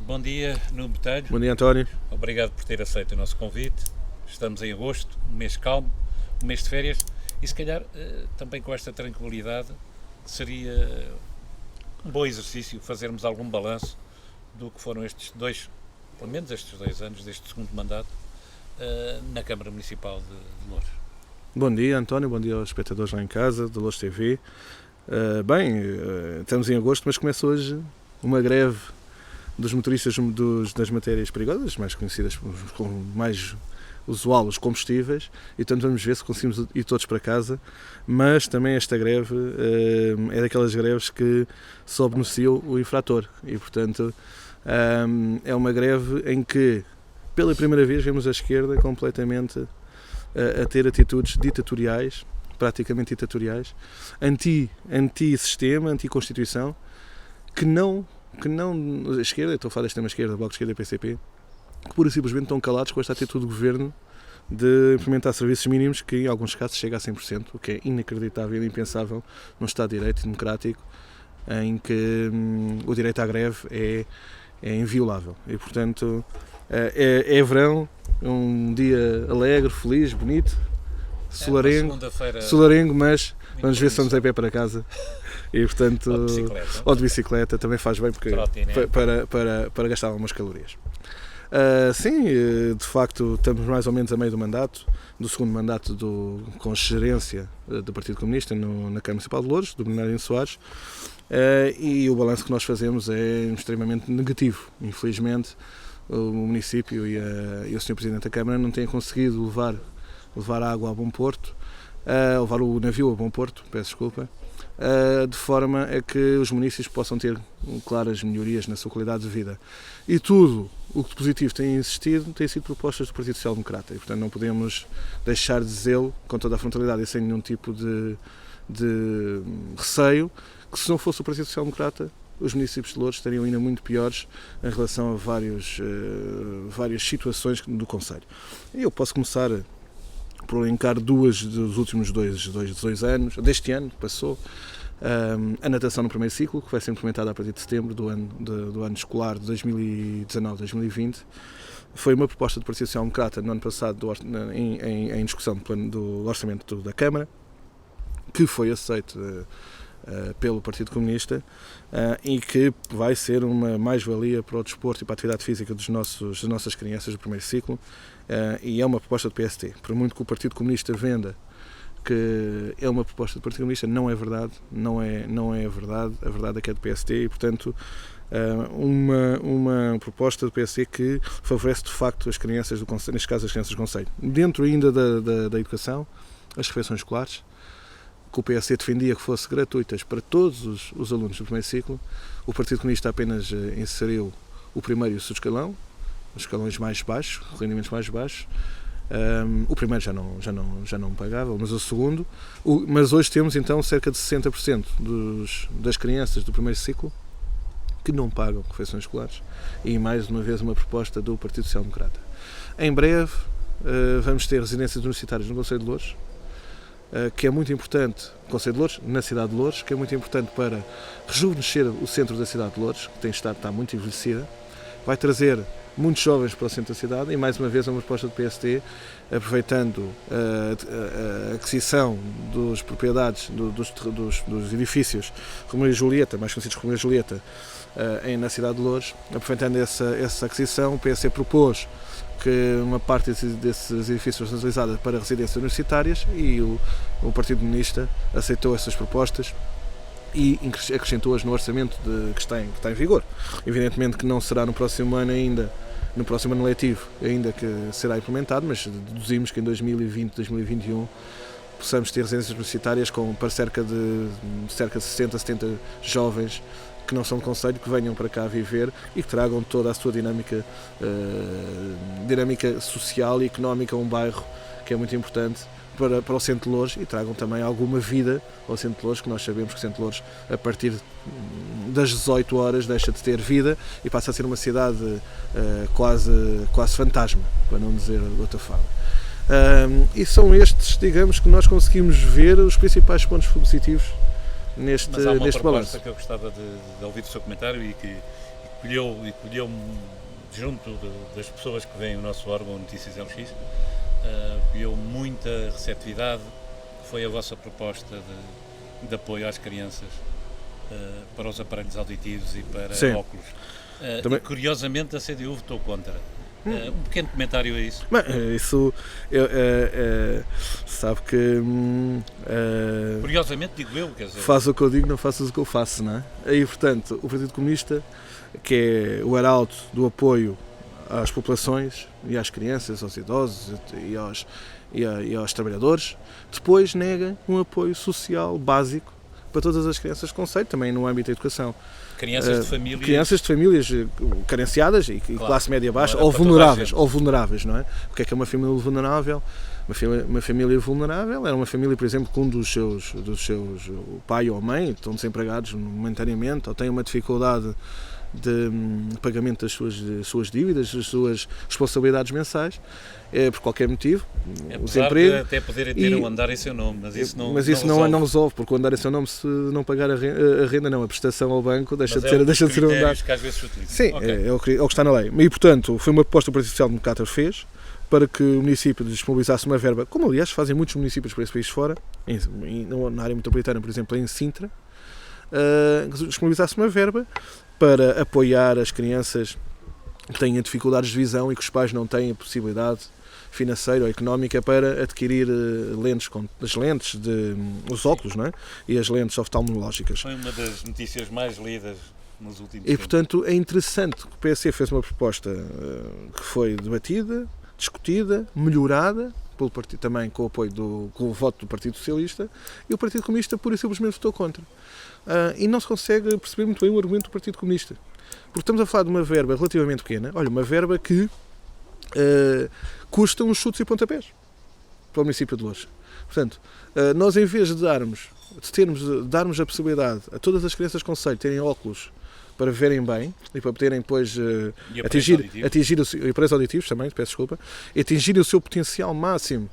Bom dia, Nuno Botelho. Bom dia, António. Obrigado por ter aceito o nosso convite. Estamos em agosto, um mês calmo, um mês de férias e se calhar também com esta tranquilidade seria um bom exercício fazermos algum balanço do que foram pelo menos estes 2 anos deste segundo mandato na Câmara Municipal de Loures. Bom dia, António. Bom dia aos espectadores lá em casa, da Loures TV. Estamos em agosto, mas começa hoje uma greve dos motoristas das matérias perigosas, mais conhecidas como mais usual, os combustíveis, e portanto vamos ver se conseguimos ir todos para casa, mas também esta greve é daquelas greves que só beneficia o infrator e portanto é uma greve em que pela primeira vez vemos a esquerda completamente a ter atitudes ditatoriais, praticamente ditatoriais, anti-sistema, anti-constituição, que não a esquerda, estou a falar da extrema-esquerda, Bloco de Esquerda e PCP, que pura e simplesmente estão calados com esta atitude do Governo de implementar serviços mínimos que em alguns casos chega a 100%, o que é inacreditável e impensável num Estado de Direito democrático em que o direito à greve é inviolável e portanto é verão, um dia alegre, feliz, bonito, solarengo, mas vamos ver se vamos a pé para casa. E portanto, ou de bicicleta também faz bem porque, para gastar algumas calorias. Sim, de facto estamos mais ou menos a meio do mandato, do segundo mandato com gerência do Partido Comunista na Câmara Municipal de Loures, do Bernardino Soares, e o balanço que nós fazemos é extremamente negativo. Infelizmente o município e o Sr. Presidente da Câmara não têm conseguido levar a água a bom porto, levar o navio a bom porto, peço desculpa, de forma a que os municípios possam ter claras melhorias na sua qualidade de vida. E tudo o que de positivo tem existido tem sido propostas do Partido Social Democrata e, portanto, não podemos deixar de dizê-lo com toda a frontalidade e sem nenhum tipo de receio, que se não fosse o Partido Social Democrata, os municípios de Loures estariam ainda muito piores em relação a várias situações do concelho. E eu posso começar por elencar duas dos últimos dois anos, deste ano que passou, a natação no primeiro ciclo, que vai ser implementada a partir de setembro do ano escolar de 2019-2020. Foi uma proposta do Partido Social Democrata no ano passado em discussão do orçamento da Câmara, que foi aceito pelo Partido Comunista e que vai ser uma mais-valia para o desporto e para a atividade física das nossas crianças do primeiro ciclo, e é uma proposta do PST. Por muito que o Partido Comunista venda que é uma proposta do Partido Comunista, não é verdade, não é verdade, a verdade é que é do PST e, portanto, uma proposta do PST que favorece de facto as crianças do concelho, neste caso as crianças do concelho. Dentro ainda da educação, as refeições escolares, que o PSD defendia que fossem gratuitas para todos os alunos do primeiro ciclo, o Partido Comunista apenas inseriu o primeiro e o segundo escalão, os escalões mais baixos, rendimentos mais baixos. O primeiro já não pagava, mas o segundo. Mas hoje temos então cerca de 60% das crianças do primeiro ciclo que não pagam refeições escolares, e mais uma vez uma proposta do Partido Social Democrata. Em breve vamos ter residências universitárias no Concelho de Loures, que é muito importante, o Concelho de Loures, na cidade de Loures, que é muito importante para rejuvenescer o centro da cidade de Loures, que está muito envelhecida, vai trazer muitos jovens para o centro da cidade e, mais uma vez, é uma proposta do PST, aproveitando a aquisição das propriedades dos edifícios Romeu e Julieta, mais conhecidos como Romeu e Julieta, na cidade de Loures. Aproveitando essa aquisição, o PST propôs que uma parte desses edifícios fosse utilizada para residências universitárias e o Partido Comunista aceitou essas propostas e acrescentou-as no orçamento que está em vigor. Evidentemente que não será no próximo ano ainda, no próximo ano letivo ainda que será implementado, mas deduzimos que em 2020, 2021 possamos ter residências universitárias para cerca de 60, 70 jovens que não são de concelho, que venham para cá viver e que tragam toda a sua dinâmica social e económica a um bairro que é muito importante para o Centro de Loures, e tragam também alguma vida ao Centro de Loures, que nós sabemos que o Centro de Loures, a partir das 18 horas, deixa de ter vida e passa a ser uma cidade quase fantasma, para não dizer de outra forma. E são estes, digamos, que nós conseguimos ver os principais pontos positivos neste balanço. Mas há uma proposta que eu gostava de ouvir o seu comentário e que colheu-me junto das pessoas que veem o nosso órgão Notícias LX, colheu muita receptividade, que foi a vossa proposta de apoio às crianças para os aparelhos auditivos e para óculos. E, curiosamente, a CDU votou contra. Um pequeno comentário a isso. Isso sabe que curiosamente digo eu, quer dizer, faço o que eu digo, não faço o que eu faço, não é? E portanto o Partido Comunista, que é o arauto do apoio às populações e às crianças, aos idosos e aos trabalhadores, depois nega um apoio social básico para todas as crianças com conceito, também no âmbito da educação. Crianças de famílias carenciadas e claro, classe média baixa, ou vulneráveis, não é? O que é uma família vulnerável? Uma família vulnerável era uma família, por exemplo, que um dos seus o pai ou a mãe estão desempregados momentaneamente, ou têm uma dificuldade de pagamento das suas dívidas, das suas responsabilidades mensais, por qualquer motivo, o desemprego. De até poderem ter um andar em seu nome, mas isso não resolve, porque o andar em seu nome, se não pagar a renda, não, a prestação ao banco, deixa de ser um andar. Que às vezes se utilizam. Sim, okay. É o que está na lei. E, portanto, foi uma proposta que o Partido Social Democrata fez para que o município disponibilizasse uma verba, como aliás fazem muitos municípios para esse país fora, na área metropolitana, por exemplo, em Sintra, disponibilizasse uma verba para apoiar as crianças que têm dificuldades de visão e que os pais não têm a possibilidade financeira ou económica para adquirir os óculos, não é? E as lentes oftalmológicas. Foi uma das notícias mais lidas nos últimos tempos. E, portanto, é interessante que o PSD fez uma proposta que foi debatida, discutida, melhorada, pelo partido, também com o apoio com o voto do Partido Socialista, e o Partido Comunista pura e simplesmente votou contra. E não se consegue perceber muito bem o argumento do Partido Comunista. Porque estamos a falar de uma verba relativamente pequena, uma verba que custa uns chutes e pontapés para o município de Loures. Portanto, nós em vez de darmos a possibilidade a todas as crianças com conceito terem óculos para verem bem e para poderem depois atingir e aparelhos auditivos também, peço desculpa, e atingirem o seu potencial máximo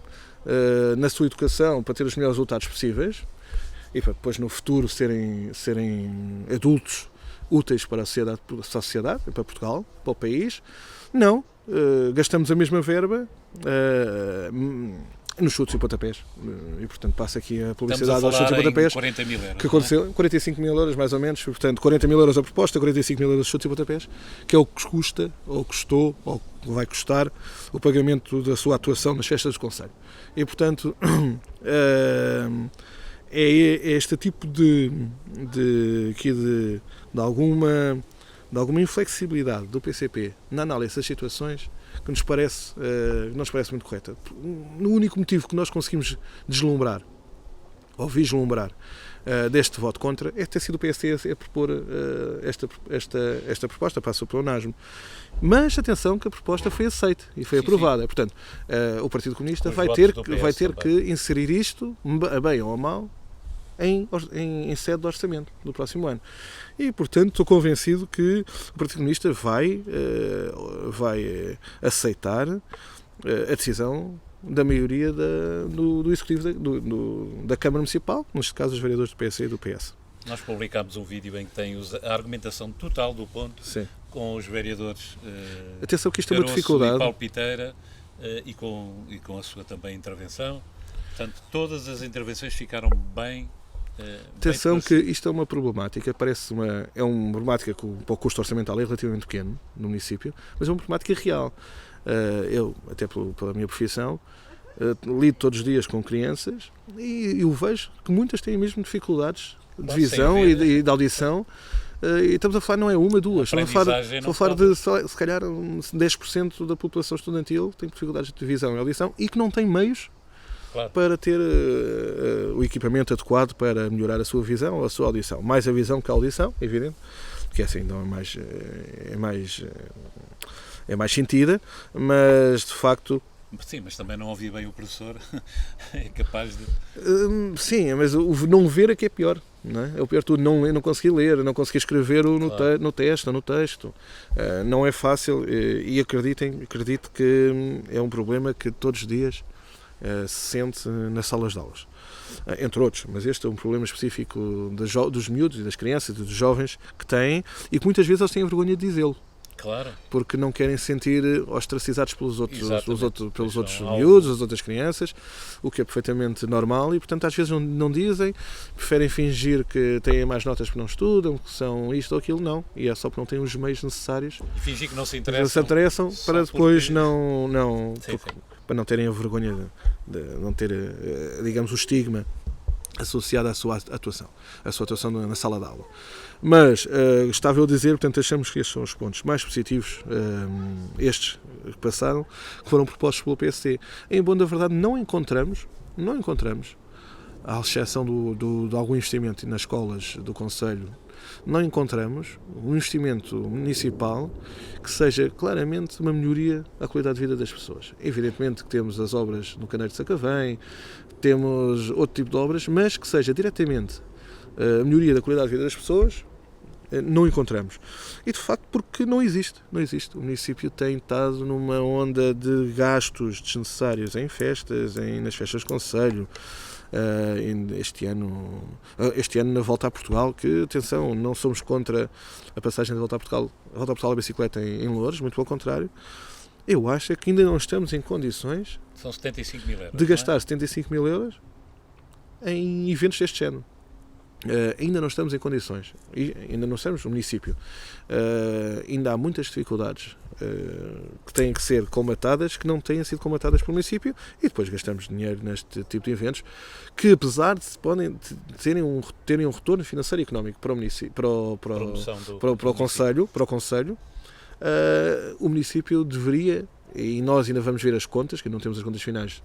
na sua educação para ter os melhores resultados possíveis e para depois no futuro serem adultos úteis para a sociedade, para Portugal, para o país, não. Gastamos a mesma verba nos chutes e pontapés. E, portanto, passa aqui a publicidade aos chutes e pontapés. 40 mil euros, que aconteceu, 45 mil euros, mais ou menos. E, portanto, 40 mil euros a proposta, 45 mil euros de chutes e pontapés, que é o que custa, ou custou, ou vai custar o pagamento da sua atuação nas festas do Conselho. E, portanto, é este tipo de alguma inflexibilidade do PCP na análise das situações que nos parece muito correta. O único motivo que nós conseguimos deslumbrar ou vislumbrar deste voto contra é ter sido o PSD a propor esta proposta para o pleonasmo. Mas atenção que a proposta foi aceita e foi aprovada. Sim. Portanto, o Partido Comunista vai ter que inserir isto, a bem ou a mal, em sede de orçamento do próximo ano. E, portanto, estou convencido que o Partido Comunista vai aceitar a decisão da maioria do Executivo da Câmara Municipal, neste caso os vereadores do PS e do PS. Nós publicámos um vídeo em que tem a argumentação total do ponto. Sim. Com os vereadores atenção que isto é uma dificuldade. E Paulo Piteira e com a sua também intervenção. Portanto, todas as intervenções ficaram bem. Atenção que isto é uma problemática, é uma problemática que o custo orçamental é relativamente pequeno no município, mas é uma problemática real. Eu, até pela minha profissão, lido todos os dias com crianças e eu vejo que muitas têm mesmo dificuldades de visão e de audição. E estamos a falar, não é uma, duas, estamos a falar de, se calhar, 10% da população estudantil tem dificuldades de visão e audição e que não tem meios. Claro. Para ter o equipamento adequado para melhorar a sua visão ou a sua audição. Mais a visão que a audição, evidente, que assim não é mais sentida, mas de facto... Sim, mas também não ouvir bem o professor, é capaz de... Sim, mas o não ver é que é pior. Não é? É o pior tudo, não conseguir ler, não conseguir escrever no texto. Não é fácil e acredito que é um problema que todos os dias se sente nas salas de aulas. Entre outros, mas este é um problema específico dos miúdos e das crianças e dos jovens que têm e que muitas vezes eles têm vergonha de dizê-lo. Claro. Porque não querem se sentir ostracizados pelos outros miúdos, as outras crianças, o que é perfeitamente normal e, portanto, às vezes não dizem, preferem fingir que têm mais notas porque não estudam, que são isto ou aquilo, não. E é só porque não têm os meios necessários. E fingir que não se interessam. Para depois para não terem a vergonha de não ter, digamos, o estigma associado à sua atuação na sala de aula. Mas, estava eu a dizer, portanto, achamos que estes são os pontos mais positivos, estes que passaram, que foram propostos pelo PSD. Em bom da verdade, não encontramos, à exceção de algum investimento nas escolas do Conselho, não encontramos um investimento municipal que seja claramente uma melhoria à qualidade de vida das pessoas. Evidentemente que temos as obras no Caneiro de Sacavém, temos outro tipo de obras, mas que seja diretamente a melhoria da qualidade de vida das pessoas, não encontramos. E de facto porque não existe. O município tem estado numa onda de gastos desnecessários em festas, nas festas de concelho, este ano na Volta a Portugal, que, atenção, não somos contra a passagem da Volta a Portugal à bicicleta em Loures, muito pelo contrário. Eu acho que ainda não estamos em condições São 75 mil euros, de gastar 75 mil euros em eventos deste género. Ainda não estamos em condições, ainda não estamos no município, ainda há muitas dificuldades que têm que ser comatadas, que não têm sido comatadas pelo município, e depois gastamos dinheiro neste tipo de eventos que, apesar de terem um retorno financeiro e económico para o município, para o Conselho, o município deveria, e nós ainda vamos ver as contas, que não temos as contas finais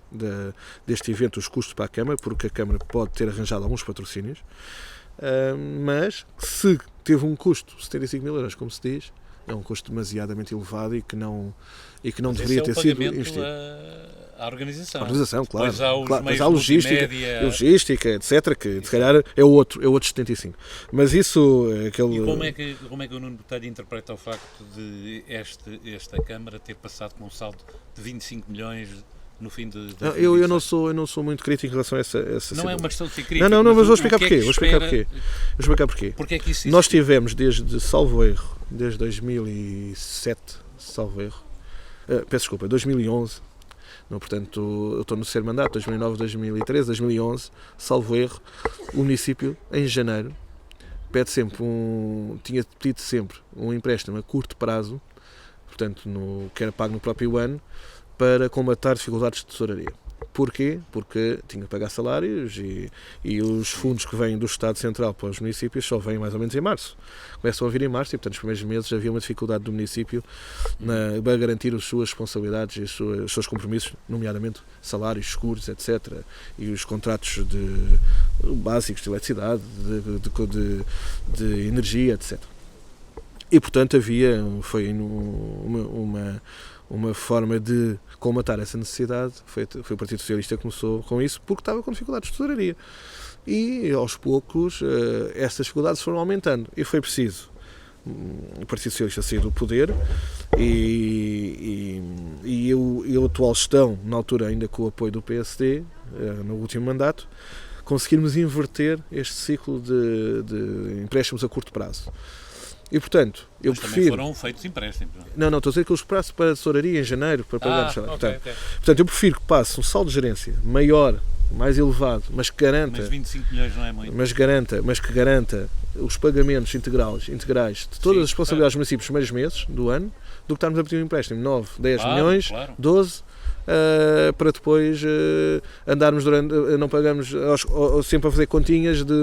deste evento, os custos para a Câmara, porque a Câmara pode ter arranjado alguns patrocínios, mas se teve um custo de 75 mil euros, como se diz, é um custo demasiadamente elevado e que não deveria ter sido investido. A organização. A organização, claro. Depois há os meios há logística, etc., que se calhar é outro 75. Mas isso é aquele... E como é que o Nuno Botelho interpreta o facto de esta Câmara ter passado com um saldo de 25 milhões no fim de eu não sou muito crítico em relação a essa Não situação. É uma questão de ser crítico. Não, mas vou explicar porquê. Porque é que isso Nós tivemos salvo erro, desde 2007, salvo erro, peço desculpa, 2011, portanto, eu estou no terceiro mandato, 2009, 2013, 2011, salvo erro, o município, em janeiro, tinha pedido sempre um empréstimo a curto prazo, portanto, que era pago no próprio ano, para combatar dificuldades de tesouraria. Porquê? Porque tinha que pagar salários e os fundos que vêm do Estado Central para os municípios só vêm mais ou menos em março. Começam a vir em março e, portanto, nos primeiros meses havia uma dificuldade do município para garantir as suas responsabilidades e os seus compromissos, nomeadamente salários, seguros, etc. E os contratos básicos de eletricidade, de energia, etc. E, portanto, foi uma forma de combater essa necessidade, foi o Partido Socialista que começou com isso, porque estava com dificuldades de tesouraria. E, aos poucos, essas dificuldades foram aumentando. E foi preciso o Partido Socialista sair do poder e a atual gestão, na altura ainda com o apoio do PSD, no último mandato, conseguirmos inverter este ciclo de empréstimos a curto prazo. E, portanto, eu prefiro... também foram feitos empréstimos, não? Não, estou a dizer que os prazos para a tesouraria em janeiro, para pagar os salários. Portanto, eu prefiro que passe um saldo de gerência maior, mais elevado, mas que garanta... Mas 25 milhões não é muito. Mas que garanta os pagamentos integrais de todas as responsabilidades dos municípios nos primeiros meses do ano, do que estarmos a pedir um empréstimo 9, 10 milhões, 12... para depois andarmos não pagamos sempre a fazer continhas de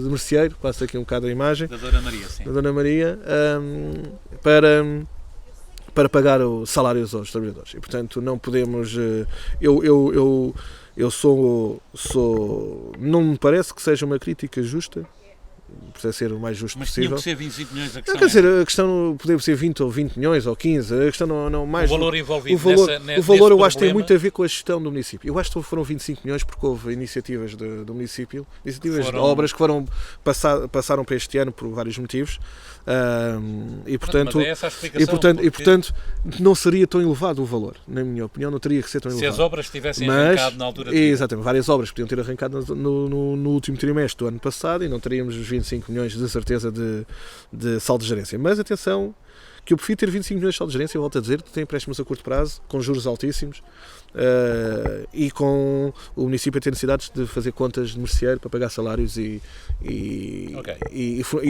merceeiro, passa aqui um bocado a imagem da Dona Maria, sim. Da Dona Maria, para pagar os salários aos trabalhadores. E, portanto, não podemos... Eu não me parece que seja uma crítica justa, precisa ser o mais justo possível. Mas tinha que ser 25 milhões a questão. Quer dizer, a questão poderia ser 20 ou 20 milhões ou 15, a questão não mais... O valor envolvido o valor eu acho que tem muito a ver com a gestão do município. Eu acho que foram 25 milhões porque houve iniciativas do município, de obras que passaram para este ano por vários motivos, E portanto, mas é essa a explicação, e portanto não seria tão elevado o valor, na minha opinião, não teria que ser tão elevado. Se as obras tivessem arrancado na altura exatamente, várias obras podiam ter arrancado no último trimestre do ano passado e não teríamos os 25 milhões de certeza de saldo de gerência. Mas atenção, que eu prefiro ter 25 milhões de saldo de gerência, eu volto a dizer, que tem empréstimos a curto prazo, com juros altíssimos, e com o município a ter necessidades de fazer contas de merceeiro para pagar salários e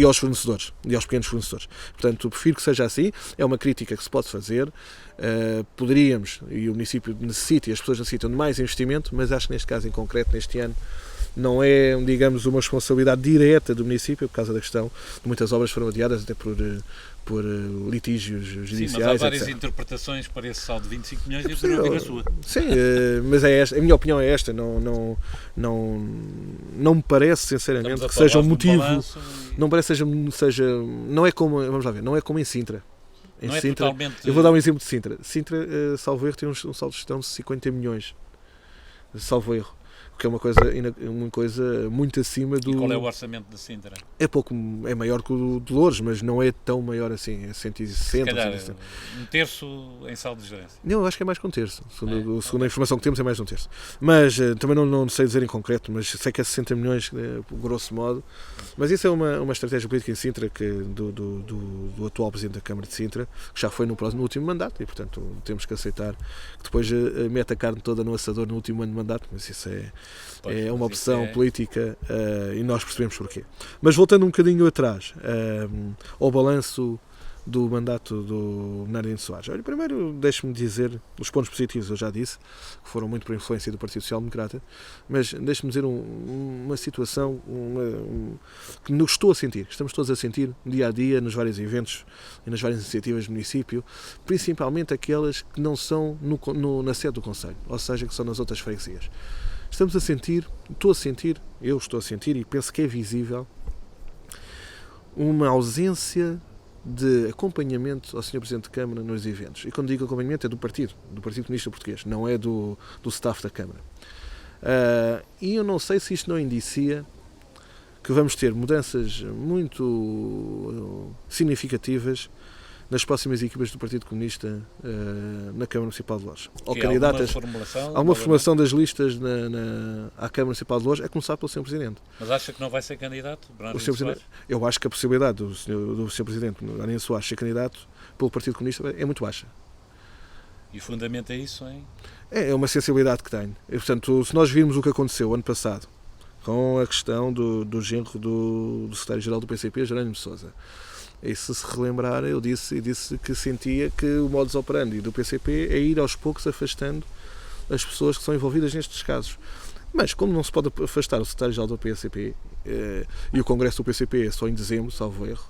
aos fornecedores, e aos pequenos fornecedores. Portanto, prefiro que seja assim, é uma crítica que se pode fazer, poderíamos, e o município necessita, e as pessoas necessitam de mais investimento, mas acho que neste caso em concreto, neste ano, não é, digamos, uma responsabilidade direta do município, por causa da questão de muitas obras foram adiadas até por litígios judiciais. Sim, mas há várias interpretações para esse saldo de 25 milhões e eu quero ouvir a sua. Sim, mas é esta, a minha opinião é esta, não me parece, sinceramente, que seja um motivo, não parece seja, não é como, vamos lá ver, não é como em Sintra. Em não Sintra, é totalmente... Eu vou dar um exemplo de Sintra. Sintra, salvo erro, tem um saldo de gestão de 50 milhões, salvo erro. Que é uma coisa muito acima do... E qual é o orçamento de Sintra? É maior que o de Loures, mas não é tão maior assim, é 160. Se calhar, um terço em saldo de gerência. Não, eu acho que é mais que um terço. Segundo a informação que temos, é mais de um terço. Mas também não sei dizer em concreto, mas sei que é 60 milhões, grosso modo. Mas isso é uma estratégia política em Sintra do atual Presidente da Câmara de Sintra, que já foi no último mandato, e portanto temos que aceitar que depois mete a carne toda no assador no último ano de mandato, mas isso é uma opção política e nós percebemos porquê. Mas voltando um bocadinho atrás ao balanço do mandato do Bernardino Soares. Olha, primeiro deixe-me dizer os pontos positivos, eu já disse, que foram muito por influência do Partido Social Democrata, mas deixe-me dizer uma situação que nos estou a sentir, estamos todos a sentir dia a dia nos vários eventos e nas várias iniciativas do município, principalmente aquelas que não são na sede do Conselho, ou seja, que são nas outras freguesias. Eu estou a sentir e penso que é visível uma ausência de acompanhamento ao Sr. Presidente da Câmara nos eventos. E quando digo acompanhamento é do Partido Comunista Português, não é do staff da Câmara. E eu não sei se isto não indicia que vamos ter mudanças muito significativas nas próximas equipas do Partido Comunista na Câmara Municipal de Loures. Há uma formulação das listas à Câmara Municipal de Loures, a começar pelo Sr. Presidente. Mas acha que não vai ser candidato, Bernardino Soares? Eu acho que a possibilidade do Sr. Presidente Bernardino Soares ser candidato pelo Partido Comunista é muito baixa. E o fundamento é isso, hein? É uma sensibilidade que tenho. E, portanto, se nós virmos o que aconteceu ano passado com a questão do genro do secretário-geral do PCP, Jerónimo de Sousa, e se relembrar, eu disse que sentia que o modus operandi do PCP é ir aos poucos afastando as pessoas que são envolvidas nestes casos. Mas como não se pode afastar o secretário-geral do PCP e o congresso do PCP é só em dezembro, salvo erro,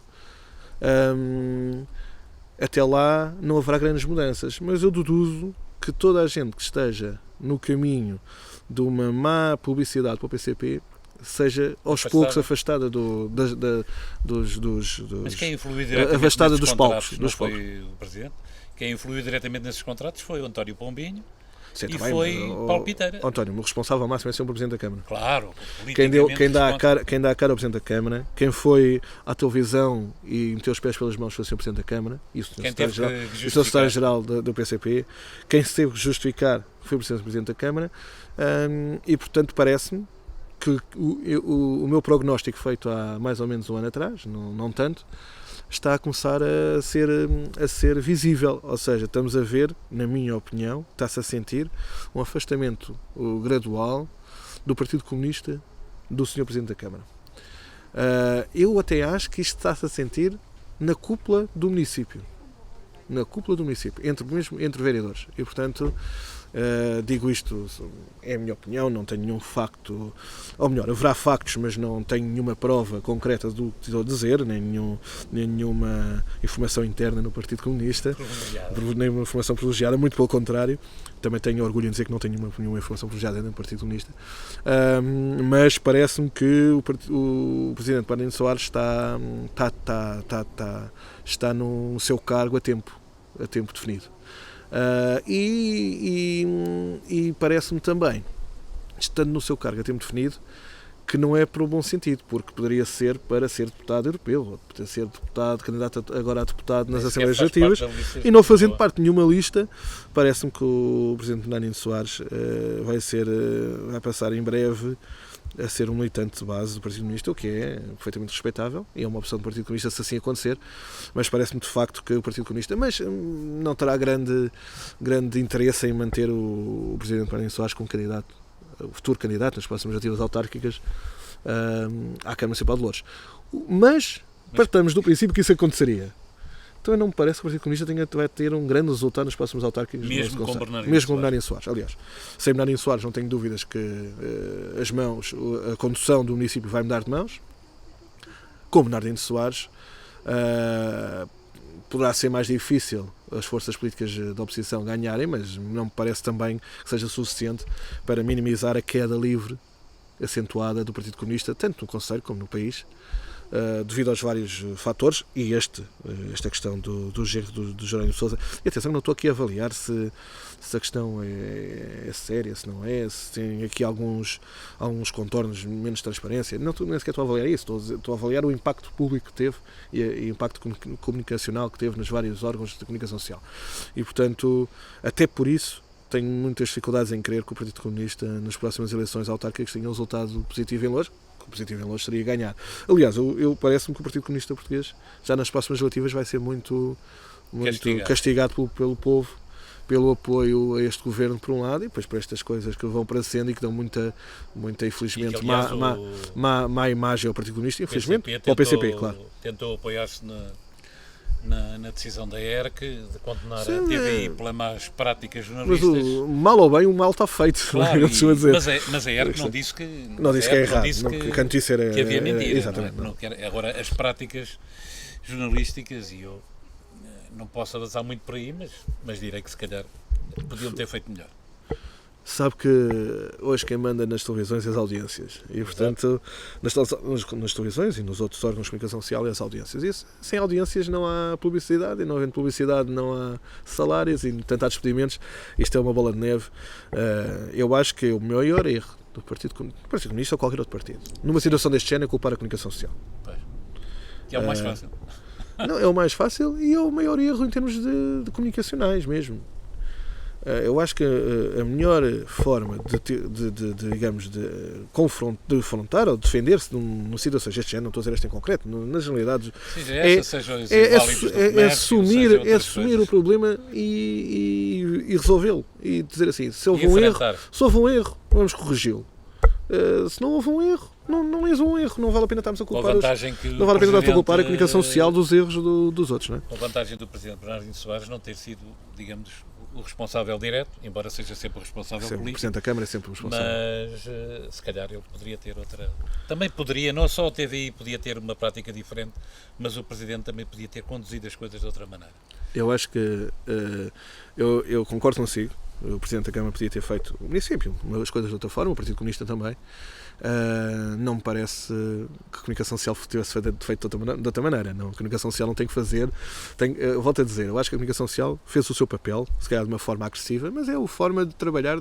até lá não haverá grandes mudanças. Mas eu deduzo que toda a gente que esteja no caminho de uma má publicidade para o PCP seja aos poucos afastada Mas quem influiu diretamente afastada dos palcos palcos. Não foi o Presidente. Quem influiu diretamente nesses contratos foi o António Pombinho e também, foi Paulo Piteira. António, o responsável máximo é sempre o Presidente da Câmara. Claro. Quem dá a cara ao Presidente da Câmara, quem foi à televisão e meteu os pés pelas mãos foi o Sr. Presidente da Câmara e o Sr. Secretário-Geral do PCP. Quem se teve que justificar foi o Presidente da Câmara e, portanto, parece-me que o meu prognóstico feito há mais ou menos um ano atrás, não tanto, está a começar a ser visível. Ou seja, estamos a ver, na minha opinião, está-se a sentir um afastamento gradual do Partido Comunista do Sr. Presidente da Câmara. Eu até acho que isto está-se a sentir na cúpula do município. Entre vereadores. E, portanto, digo isto, é a minha opinião, não tenho nenhum facto, ou melhor, haverá factos, mas não tenho nenhuma prova concreta do que estou a dizer, nem nenhuma informação interna no Partido Comunista, nem uma informação privilegiada, muito pelo contrário, também tenho orgulho em dizer que não tenho nenhuma informação privilegiada no Partido Comunista, mas parece-me que o Presidente Bernardino Soares está no seu cargo a tempo definido. E parece-me também, estando no seu cargo a tempo definido, que não é para o bom sentido, porque poderia ser para ser deputado europeu, ou para ser deputado, candidato agora a deputado nas Assembleias Legislativas, e não fazendo parte de nenhuma lista. Parece-me que o Presidente Bernardino Soares vai passar em breve a ser um militante de base do Partido Comunista, o que é perfeitamente respeitável, e é uma opção do Partido Comunista se assim acontecer, mas parece-me de facto que o Partido Comunista não terá grande interesse em manter o Presidente Bernardino Soares como candidato, o futuro candidato nas próximas legislativas autárquicas à Câmara Municipal de Loures. Mas partamos do princípio que isso aconteceria. Então não me parece que o Partido Comunista vai ter um grande resultado nos próximos autárquicos. Mesmo com Bernardino Soares. Aliás, sem Bernardino Soares não tenho dúvidas que a condução do município vai mudar de mãos. Com Bernardino Soares poderá ser mais difícil as forças políticas da oposição ganharem, mas não me parece também que seja suficiente para minimizar a queda livre acentuada do Partido Comunista, tanto no Conselho como no país, devido aos vários fatores, e esta questão do genro do Jerónimo de Sousa. E atenção, não estou aqui a avaliar se a questão é séria, se não é, se tem aqui alguns contornos menos transparência. Nem sequer estou a avaliar isso, estou a avaliar o impacto público que teve e o impacto comunicacional que teve nos vários órgãos de comunicação social. E, portanto, até por isso, tenho muitas dificuldades em crer que o Partido Comunista, nas próximas eleições autárquicas, tenha um resultado positivo em Loures. O positivo em Loures seria ganhar. Aliás, parece-me que o Partido Comunista Português, já nas próximas legislativas, vai ser muito castigado pelo povo, pelo apoio a este governo, por um lado, e depois por estas coisas que vão aparecendo e que dão muita infelizmente, má imagem ao Partido Comunista, infelizmente, ao PCP, claro. Tentou apoiar-se na decisão da ERC de condenar a TVI pelas más práticas jornalistas. Mas mal ou bem, o mal está feito. Claro, mas a ERC não disse que é errado, que a notícia era... Que havia mentira. Exatamente. Agora, as práticas jornalísticas, e eu não posso avançar muito por aí, mas direi que se calhar podiam ter feito melhor. Sabe que hoje quem manda nas televisões é as audiências, e portanto nas televisões e nos outros órgãos de comunicação social é as audiências, e sem audiências não há publicidade, e não havendo publicidade não há salários, e portanto há despedimentos. Isto é uma bola de neve. Eu acho que o maior erro do Partido Comunista ou qualquer outro partido numa situação deste género é culpar a comunicação social. Que é o mais fácil. Não, é o mais fácil e é o maior erro em termos de comunicacionais mesmo. Eu acho que a melhor forma de confrontar ou defender-se numa situação deste género, não estou a dizer esta em concreto, nas generalidades, é assumir o problema e resolvê-lo. E dizer assim, se houve um erro, vamos corrigi-lo. Se não houve um erro, não é um erro, não vale a pena estarmos a culpar a comunicação social dos erros dos outros. Não é? A vantagem do Presidente Bernardino Soares não ter sido, digamos, o responsável direto, embora seja sempre o responsável político. O Presidente da Câmara é sempre o responsável. Mas se calhar ele poderia ter outra... Também poderia, não só a TVI podia ter uma prática diferente, mas o Presidente também podia ter conduzido as coisas de outra maneira. Eu acho que... eu concordo consigo. O Presidente da Câmara podia ter feito, o município, as coisas de outra forma, o Partido Comunista também. Não me parece que a comunicação social tivesse feito de outra maneira. Não, a comunicação social não tem que fazer. Volto a dizer, eu acho que a comunicação social fez o seu papel, se calhar de uma forma agressiva, mas é a forma de trabalhar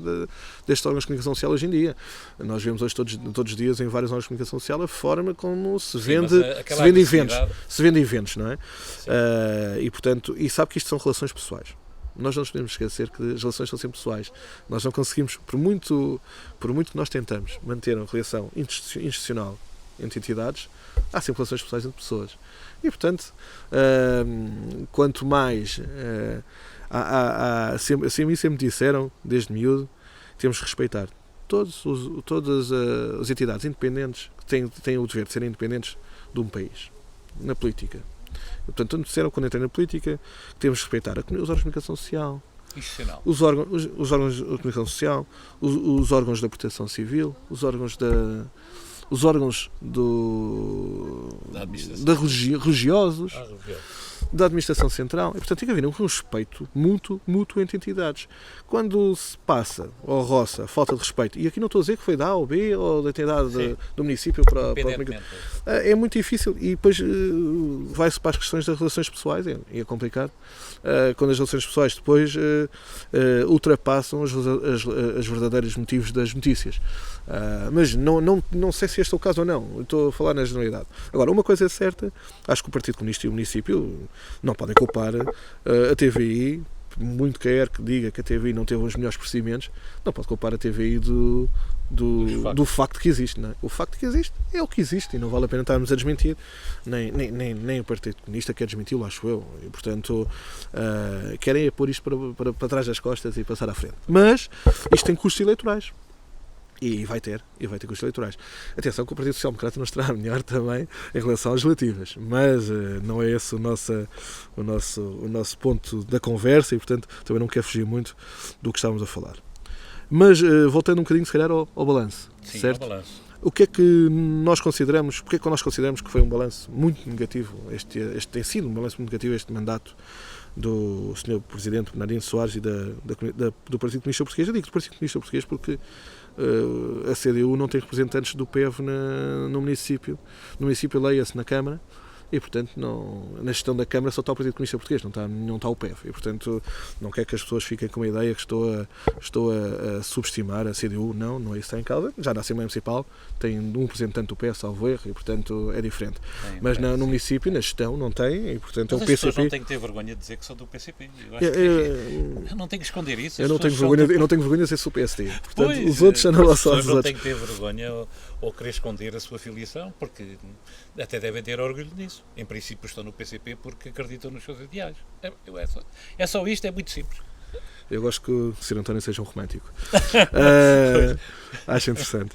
destes órgãos de comunicação social hoje em dia. Nós vemos hoje todos os dias em vários órgãos de comunicação social a forma como se vende eventos, não é? E portanto, sabe que isto são relações pessoais. Nós não nos podemos esquecer que as relações são sempre pessoais. Nós não conseguimos, por muito que nós tentamos manter uma relação institucional entre entidades, há sempre relações pessoais entre pessoas. E, portanto, quanto mais... sempre me disseram, desde miúdo, que temos que respeitar todas as entidades independentes que têm o dever de serem independentes de um país, na política. Portanto, nos disseram, quando entrei na política, que temos que respeitar os órgãos de comunicação social, os órgãos de comunicação social, os órgãos da proteção civil, os órgãos religiosos, da administração central, e portanto tem que haver um respeito mútuo entre entidades. Quando se passa ou roça a falta de respeito, e aqui não estou a dizer que foi da A ou B ou da entidade do município para é muito difícil, e depois vai-se para as questões das relações pessoais, e é complicado, quando as relações pessoais depois ultrapassam os verdadeiros motivos das notícias. Mas não sei se este é o caso ou não, eu estou a falar na generalidade. Agora, uma coisa é certa, acho que o Partido Comunista e o município não podem culpar a TVI, muito quer que diga que a TVI não teve os melhores procedimentos, não pode culpar a TVI do facto que existe. Não é? O facto que existe é o que existe e não vale a pena estarmos a desmentir, nem o Partido Comunista quer desmenti-lo, acho eu, e portanto querem pôr isto para trás das costas e passar à frente. Mas isto tem custos eleitorais. E vai ter custos eleitorais. Atenção que o Partido Social Democrata não estará melhor também em relação às legislativas, mas não é esse o nosso ponto da conversa e, portanto, também não quero fugir muito do que estávamos a falar. Mas, voltando um bocadinho, se calhar, ao balanço. Sim, certo? Ao balanço. O que é que nós consideramos, porque é que nós consideramos que foi um balanço muito negativo, este tem sido um balanço muito negativo este mandato do Sr. Presidente Bernardino Soares e do Partido Comunista Português? Eu digo do Partido Comunista Português porque a CDU não tem representantes do PEV no município. No município leia-se na Câmara e, portanto, na gestão da Câmara só está o Partido Comunista Português, não está o PEV. E, portanto, não quero que as pessoas fiquem com a ideia que estou a subestimar a CDU. Não é isso que está em causa. Já na Assembleia Municipal tem um representante do PEV, salvo erro, e, portanto, é diferente. Mas no município, na gestão, não tem, e, portanto, é o PCP. As pessoas não têm que ter vergonha de dizer que são do PCP. Eu não tenho que esconder isso. Eu não tenho vergonha de ser do PSD. Portanto, os outros são na vossa As pessoas não têm que ter vergonha ou querer esconder a sua filiação, porque até devem ter orgulho nisso. Em princípio estão no PCP porque acreditam nos seus ideais. É só isto, é muito simples. Eu gosto que o Sr. António seja um romântico. Acho interessante.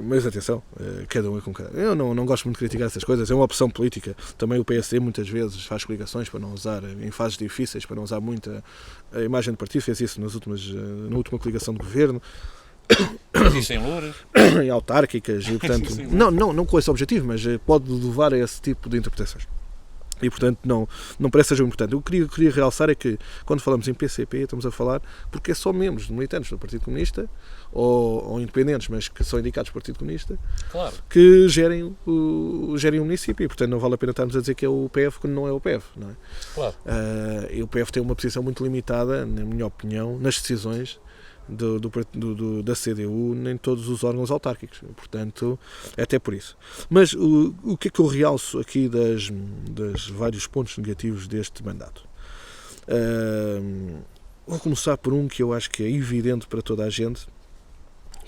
Mas atenção, cada um é com cada um. Eu não gosto muito de criticar essas coisas, é uma opção política. Também o PSD muitas vezes faz coligações para não usar, em fases difíceis, para não usar muito a imagem do partido. Fez isso na última coligação de governo. Isso em Louras? Em autárquicas, e portanto, não com esse objetivo, mas pode levar a esse tipo de interpretações. E portanto não parece seja importante. O que eu queria realçar é que quando falamos em PCP estamos a falar porque é só membros militantes do Partido Comunista ou independentes, mas que são indicados do Partido Comunista, claro, que gerem o município, e portanto não vale a pena estarmos a dizer que é o PEV quando não é o PEV, não é? Claro. E o PEV tem uma posição muito limitada, na minha opinião, nas decisões da CDU nem todos os órgãos autárquicos, portanto é até por isso. Mas o que é que eu realço aqui das vários pontos negativos deste mandato? Vou começar por um que eu acho que é evidente para toda a gente,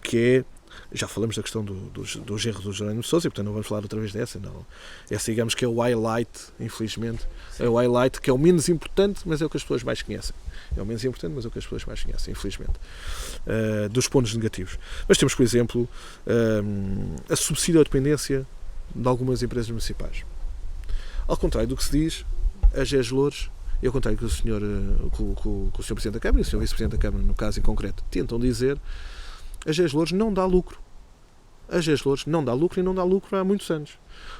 que é, já falamos da questão dos erros do Jerónimo de Sousa, e portanto não vamos falar outra vez dessa, não. Essa digamos que é o highlight, infelizmente. Sim. É o highlight que é o menos importante, mas é o que as pessoas mais conhecem. É o menos importante, mas é o que as pessoas mais conhecem, infelizmente. Dos pontos negativos. Mas temos, por exemplo, a subsídio à dependência de algumas empresas municipais. Ao contrário do que se diz, a GES Louros, e ao contrário do que o Sr. Presidente da Câmara e o Sr. Vice-Presidente da Câmara, no caso em concreto, tentam dizer, a GES Louros não dá lucro. A GES Louros não dá lucro e não dá lucro há muitos anos.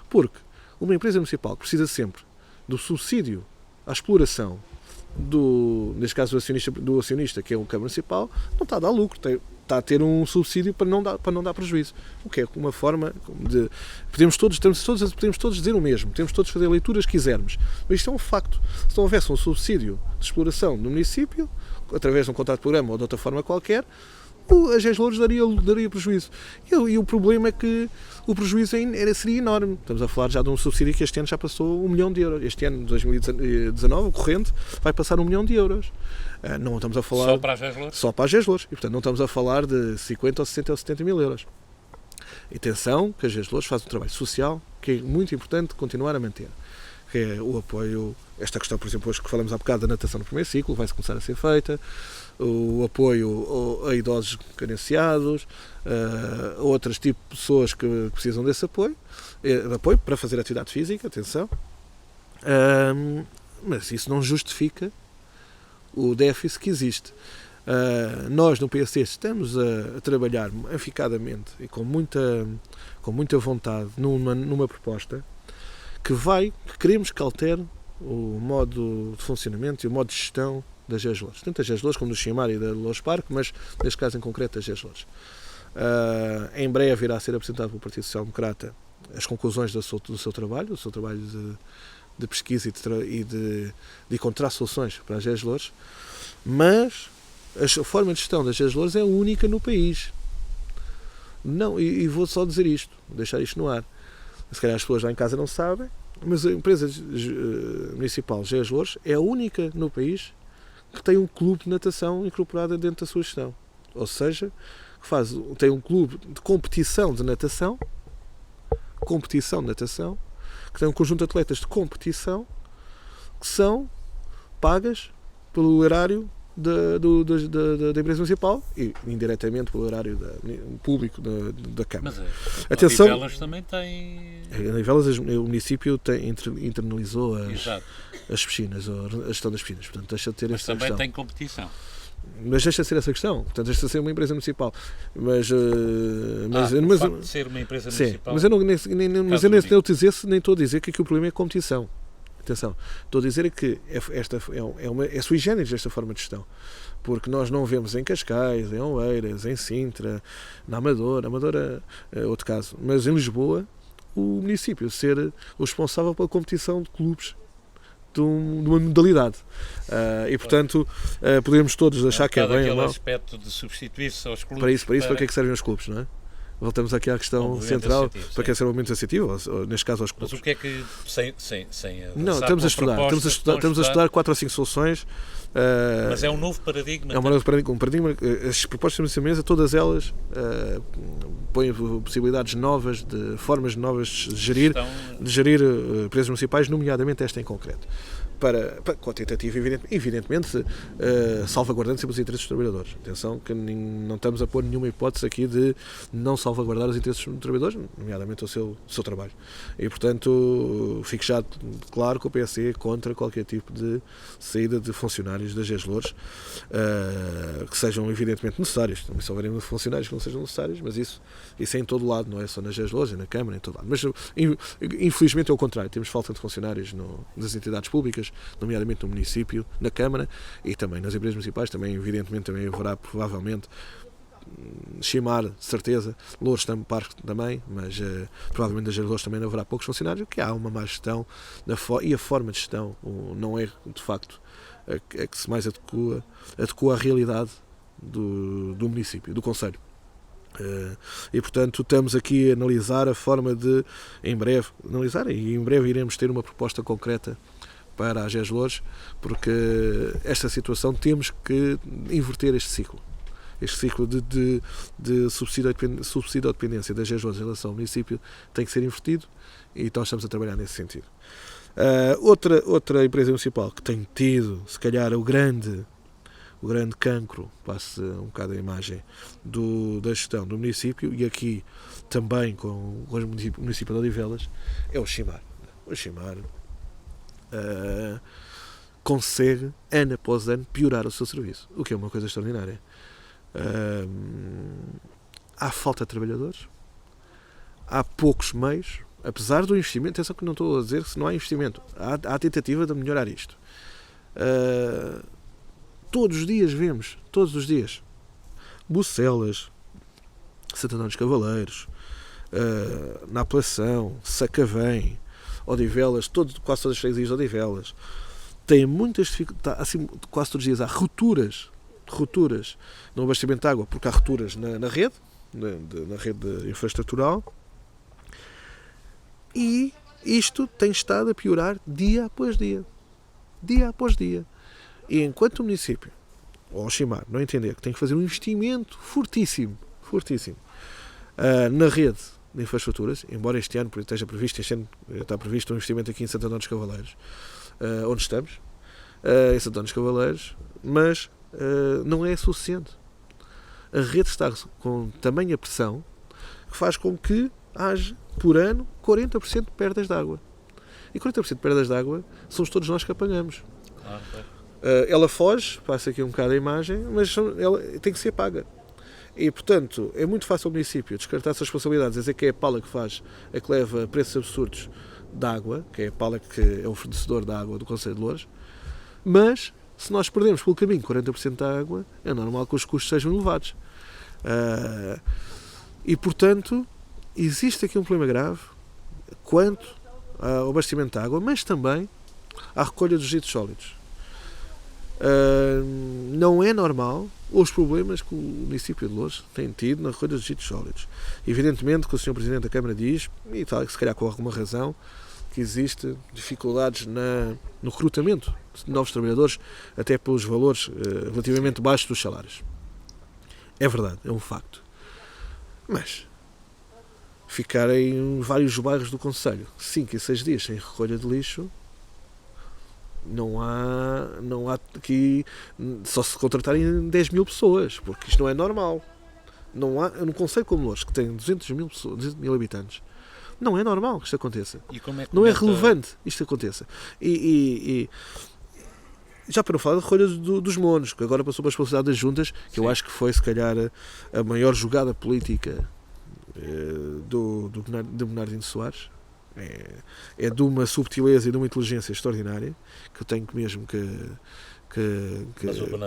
Porque uma empresa municipal precisa sempre do subsídio à exploração neste caso do acionista, que é o Câmara Municipal, não está a dar lucro, está a ter um subsídio para não dar prejuízo. O que é uma forma de... Podemos todos dizer o mesmo, podemos todos fazer leituras que quisermos, mas isto é um facto. Se não houvesse um subsídio de exploração no município, através de um contrato de programa ou de outra forma qualquer, a GES Louros daria prejuízo. E o problema é que o prejuízo seria enorme. Estamos a falar já de um subsídio que este ano já passou 1 milhão de euros. Este ano, 2019, o corrente, vai passar 1 milhão de euros. Não estamos a falar... Só para a GES Louros? Só para a GES Louros. E, portanto, não estamos a falar de 50 ou 60 ou 70 mil euros. E atenção, que a GES Louros faz um trabalho social que é muito importante continuar a manter. Que é o apoio... Esta questão, por exemplo, hoje que falamos há bocado da natação no primeiro ciclo, vai-se começar a ser feita. O apoio a idosos carenciados, a outros tipos de pessoas que precisam desse apoio para fazer atividade física, atenção, mas isso não justifica o déficit que existe. Nós no PSD estamos a trabalhar eficazmente e com muita vontade numa proposta que queremos que altere o modo de funcionamento e o modo de gestão das GES-LORs, tanto das GES-LORs como do Chimar e da LORS Parque, mas neste caso em concreto das GES-LORs. Em breve irá ser apresentado pelo Partido Social Democrata as conclusões do seu trabalho de pesquisa e de encontrar soluções para as GES-LORs, mas a forma de gestão das GES-LORs é única no país. Não, e vou só dizer isto, deixar isto no ar. Se calhar as pessoas lá em casa não sabem, mas a empresa municipal GES-LORs é a única no país que tem um clube de natação incorporado dentro da sua gestão. Ou seja, tem um clube de competição de natação, que tem um conjunto de atletas de competição que são pagas pelo erário da empresa municipal e indiretamente pelo erário público da Câmara. Mas atenção, Odivelas também tem... Em Odivelas o município internalizou as piscinas, a gestão das piscinas, portanto deixa de ter mas essa também questão. Tem competição. Mas deixa de ser essa questão, portanto deixa de ser uma empresa municipal. Mas de ser uma empresa municipal. Mas eu nem estou a dizer que aqui o problema é a competição. Atenção, estou a dizer que é sui generis esta forma de gestão, porque nós não vemos em Cascais, em Oeiras, em Sintra, na Amadora é outro caso, mas em Lisboa o município ser o responsável pela competição de clubes de uma modalidade e portanto podemos todos achar que é bem ou não. Aquele aspecto de substituir-se aos clubes. Para que é que servem os clubes, não é? Voltamos aqui à questão central, para que é ser o movimento associativo, ou, neste caso aos clubes. Mas o que é que, não, estamos a estudar 4 ou 5 soluções. Mas é um novo paradigma. É um paradigma. As propostas que temos na mesa, todas elas põem possibilidades novas, de formas novas de gerir empresas municipais, nomeadamente esta em concreto. Com a tentativa, evidentemente, salvaguardando sempre os interesses dos trabalhadores. Atenção que não estamos a pôr nenhuma hipótese aqui de não salvaguardar os interesses dos trabalhadores, nomeadamente o seu trabalho. E, portanto, fique já claro que o PSD é contra qualquer tipo de saída de funcionários das GES-LORs, que sejam evidentemente necessários. Também se houverem funcionários que não sejam necessários, mas isso é em todo lado, não é só nas GES-LORs, é na Câmara, em todo lado. Mas, infelizmente, é o contrário. Temos falta de funcionários nas entidades públicas, nomeadamente no município, na Câmara e também nas empresas municipais, também evidentemente também haverá provavelmente Chimar, de certeza, Loures também, mas provavelmente das GES-LORs também haverá poucos funcionários, que há uma má gestão e a forma de gestão não é de facto a que se mais adequa à realidade do município, do concelho. E portanto estamos aqui a analisar a forma de em breve iremos ter uma proposta concreta para as GES-LORs, porque esta situação temos que inverter este ciclo de subsídio ou dependência das GES-LORs em relação ao município tem que ser invertido e então estamos a trabalhar nesse sentido. Outra empresa municipal que tem tido, se calhar, o grande cancro, passe um bocado a imagem da gestão do município, e aqui também com o município de Odivelas, é o Chimar. O Chimar consegue, ano após ano, piorar o seu serviço, o que é uma coisa extraordinária. Há falta de trabalhadores, há poucos meios, apesar do investimento. Atenção que não estou a dizer que não há investimento, há tentativa de melhorar isto. Todos os dias, Bucelas, Santana dos Cavaleiros, na Apelação, Sacavém, Odivelas, quase todas as freguesias de Odivelas têm muitas dificuldades, assim, quase todos os dias há rupturas no abastecimento de água, porque há rupturas na rede, na rede infraestrutural, e isto tem estado a piorar dia após dia. E enquanto o município, ou o Chimar, não entender que tem que fazer um investimento fortíssimo na rede de infraestruturas, embora este ano está previsto um investimento aqui em Santana dos Cavaleiros, onde estamos, em Santana dos Cavaleiros, mas não é suficiente. A rede está com tamanha pressão que faz com que haja, por ano, 40% de perdas de água. E 40% de perdas de água somos todos nós que apanhamos. Ela foge, passa aqui um bocado a imagem, mas ela tem que ser paga. E, portanto, é muito fácil o município descartar essas responsabilidades, dizer que é a pala que faz, é que leva a preços absurdos de água, que é a Pala que é o fornecedor da água do Concelho de Loures, mas se nós perdemos pelo caminho 40% da água, é normal que os custos sejam elevados. E, portanto, existe aqui um problema grave quanto ao abastecimento de água, mas também à recolha dos resíduos sólidos. Não é normal os problemas que o município de Loures tem tido na recolha dos resíduos sólidos. Evidentemente que o Sr. Presidente da Câmara diz, e tal, se calhar com alguma razão, que existe dificuldades no recrutamento de novos trabalhadores, até pelos valores relativamente baixos dos salários. É verdade, é um facto. Mas ficar em vários bairros do concelho 5 e 6 dias sem recolha de lixo, não há aqui, só se contratarem 10 mil pessoas, porque isto não é normal. Não há, num concelho como Loures, que tem 200 mil habitantes, não é normal que isto aconteça. Não é relevante isto aconteça. E já para não falar da recolha dos monos, que agora passou para a responsabilidade das juntas, que eu acho que foi, se calhar, a maior jogada política do Bernardino Soares. É de uma subtileza e de uma inteligência extraordinária, que eu tenho mesmo que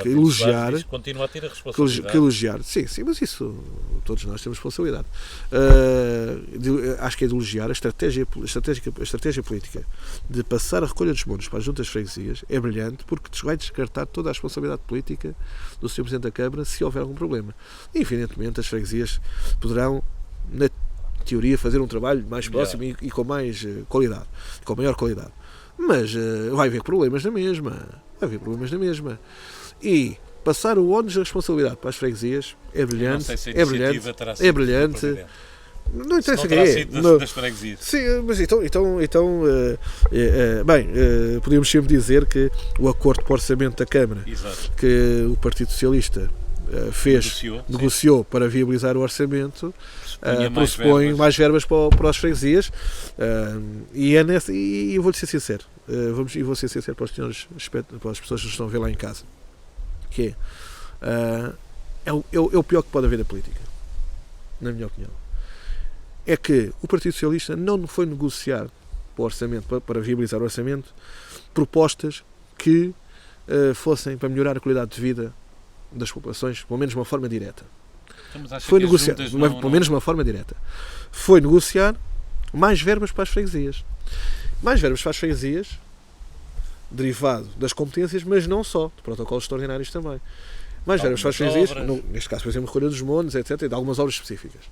elogiar. Continua a ter a responsabilidade. Que elogiar. Sim, mas isso todos nós temos responsabilidade. Acho que é de elogiar a estratégia política de passar a recolha dos monos para as juntas de freguesias. É brilhante, porque vai descartar toda a responsabilidade política do Sr. Presidente da Câmara se houver algum problema. E, evidentemente, as freguesias poderão, na teoria, fazer um trabalho mais próximo e com mais qualidade, com maior qualidade. Mas vai haver problemas na mesma. E passar o ónus da responsabilidade para as freguesias é brilhante. É brilhante. Não interessa quem é. Das freguesias. Sim, mas então podemos sempre dizer que o acordo para o orçamento da Câmara, que o Partido Socialista negociou para viabilizar o orçamento, pressupõe mais verbas para as freguesias, e eu vou-lhe ser sincero, vou ser sincero para os senhores, para as pessoas que estão a ver lá em casa, que é o pior que pode haver da política, na minha opinião. É que o Partido Socialista não foi negociar para o orçamento, para viabilizar o orçamento, propostas que fossem para melhorar a qualidade de vida das populações, pelo menos de uma forma direta. Foi negociar, pelo menos de uma forma direta. Foi negociar mais verbas para as freguesias. Mais verbas para as freguesias, derivado das competências, mas não só, de protocolos extraordinários também. Mais verbas para as freguesias, neste caso, por exemplo, recolha dos monos, etc., e de algumas obras específicas.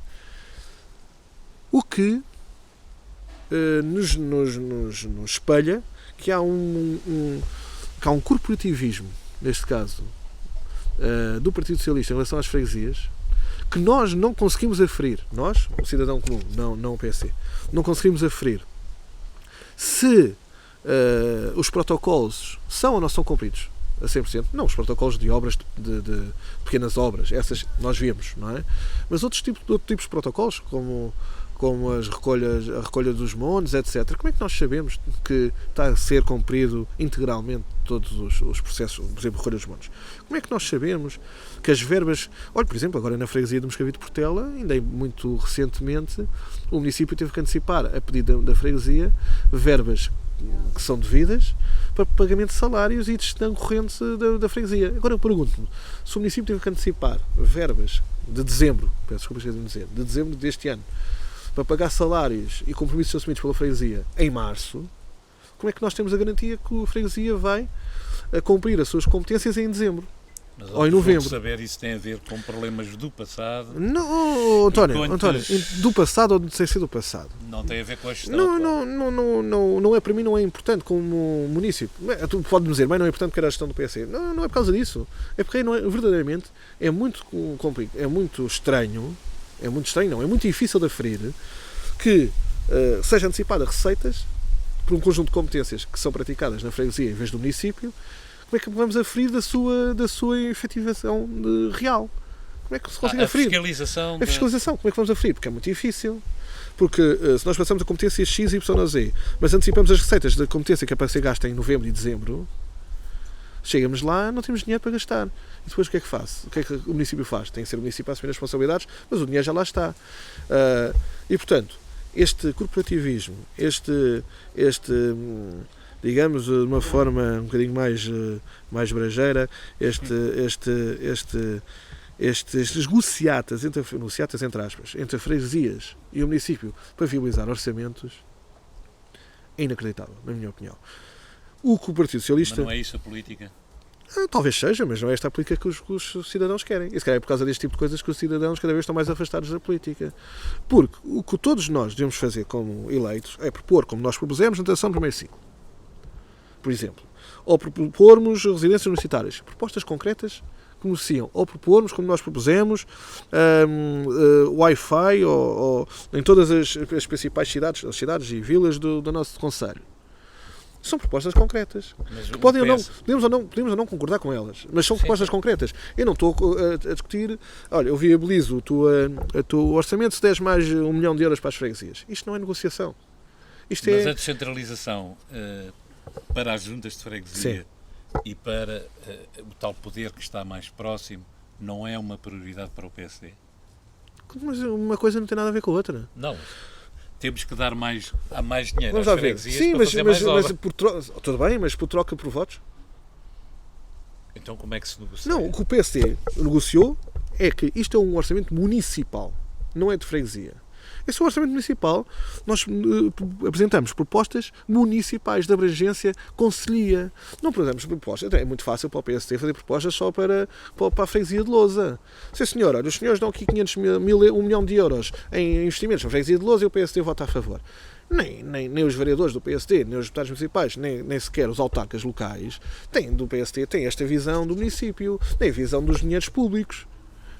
O que nos espelha que há um corporativismo, neste caso, do Partido Socialista em relação às freguesias, que nós não conseguimos aferir, nós, o cidadão comum, não o PC, não conseguimos aferir se os protocolos são ou não são cumpridos a 100%. Não, os protocolos de obras, de pequenas obras, essas nós vimos, não é? Mas outros tipos de protocolos, como a recolha dos monos, etc. Como é que nós sabemos que está a ser cumprido integralmente todos os processos, por exemplo, recolha dos monos? Como é que nós sabemos que as verbas... Olha, por exemplo, agora na freguesia de Moscavide de Portela, ainda muito recentemente, o município teve que antecipar, a pedido da freguesia, verbas que são devidas para pagamento de salários e de gestão corrente da freguesia. Agora eu pergunto-me, se o município teve que antecipar verbas de dezembro, de dezembro deste ano, para pagar salários e compromissos assumidos pela freguesia em março, como é que nós temos a garantia que a freguesia vai cumprir as suas competências em dezembro? Mas, ou em novembro? Saber, isso tem a ver com problemas do passado? Não, António, do passado ou sem ser do passado? Não tem a ver com a gestão. Não é, para mim não é importante como município. Tu pode-me dizer, mas não é importante porque era a gestão do PC. Não é por causa disso. É porque verdadeiramente é muito complicado, é muito estranho, é muito difícil de aferir que seja antecipada receitas por um conjunto de competências que são praticadas na freguesia em vez do município. Como é que vamos aferir da sua efetivação real? Como é que se consegue aferir? A fiscalização, como é que vamos aferir? Porque é muito difícil. Porque se nós passamos a competências X, Y, Z, mas antecipamos as receitas da competência que é para ser gasta em novembro e dezembro, chegamos lá, não temos dinheiro para gastar. E depois o que é que faz? O que é que o município faz? Tem que ser o município a assumir as responsabilidades, mas o dinheiro já lá está. E portanto, este corporativismo, digamos, de uma forma um bocadinho mais brejeira, estes negociatas entre aspas, entre freguesias e o município para viabilizar orçamentos, é inacreditável, na minha opinião. O que o Partido Socialista... Mas não é isso a política? Talvez seja, mas não é esta a política que os cidadãos querem. E se calhar é por causa deste tipo de coisas que os cidadãos cada vez estão mais afastados da política. Porque o que todos nós devemos fazer como eleitos é propor, como nós propusemos na votação do primeiro ciclo. Por exemplo, ou propormos residências universitárias, propostas concretas que beneficiam, ou propormos, como nós propusemos, Wi-Fi ou em todas as principais cidades e vilas do nosso concelho. São propostas concretas. Que podemos ou não concordar com elas, mas são propostas concretas. Eu não estou a discutir. Olha, eu viabilizo o teu orçamento se des mais €1 milhão para as freguesias. Isto não é negociação. Mas a descentralização para as juntas de freguesia e para o tal poder que está mais próximo não é uma prioridade para o PSD? Mas uma coisa não tem nada a ver com a outra. Não. Temos que dar mais dinheiro às freguesias. Sim, para fazer mais obra. Tudo bem, mas por troca por votos? Então como é que se negocia? Não, o que o PSD negociou é que isto é um orçamento municipal, não é de freguesia. Esse é o orçamento municipal. Nós apresentamos propostas municipais de abrangência concelhia. Não apresentamos propostas. É muito fácil para o PSD fazer propostas só para a freguesia de Lousa. Sim, senhor, olha, os senhores dão aqui 500 mil, €1 milhão em investimentos na freguesia de Lousa e o PSD vota a favor. Nem os vereadores do PSD, nem os deputados municipais, nem sequer os autarcas locais do PSD têm esta visão do município, nem a visão dos dinheiros públicos.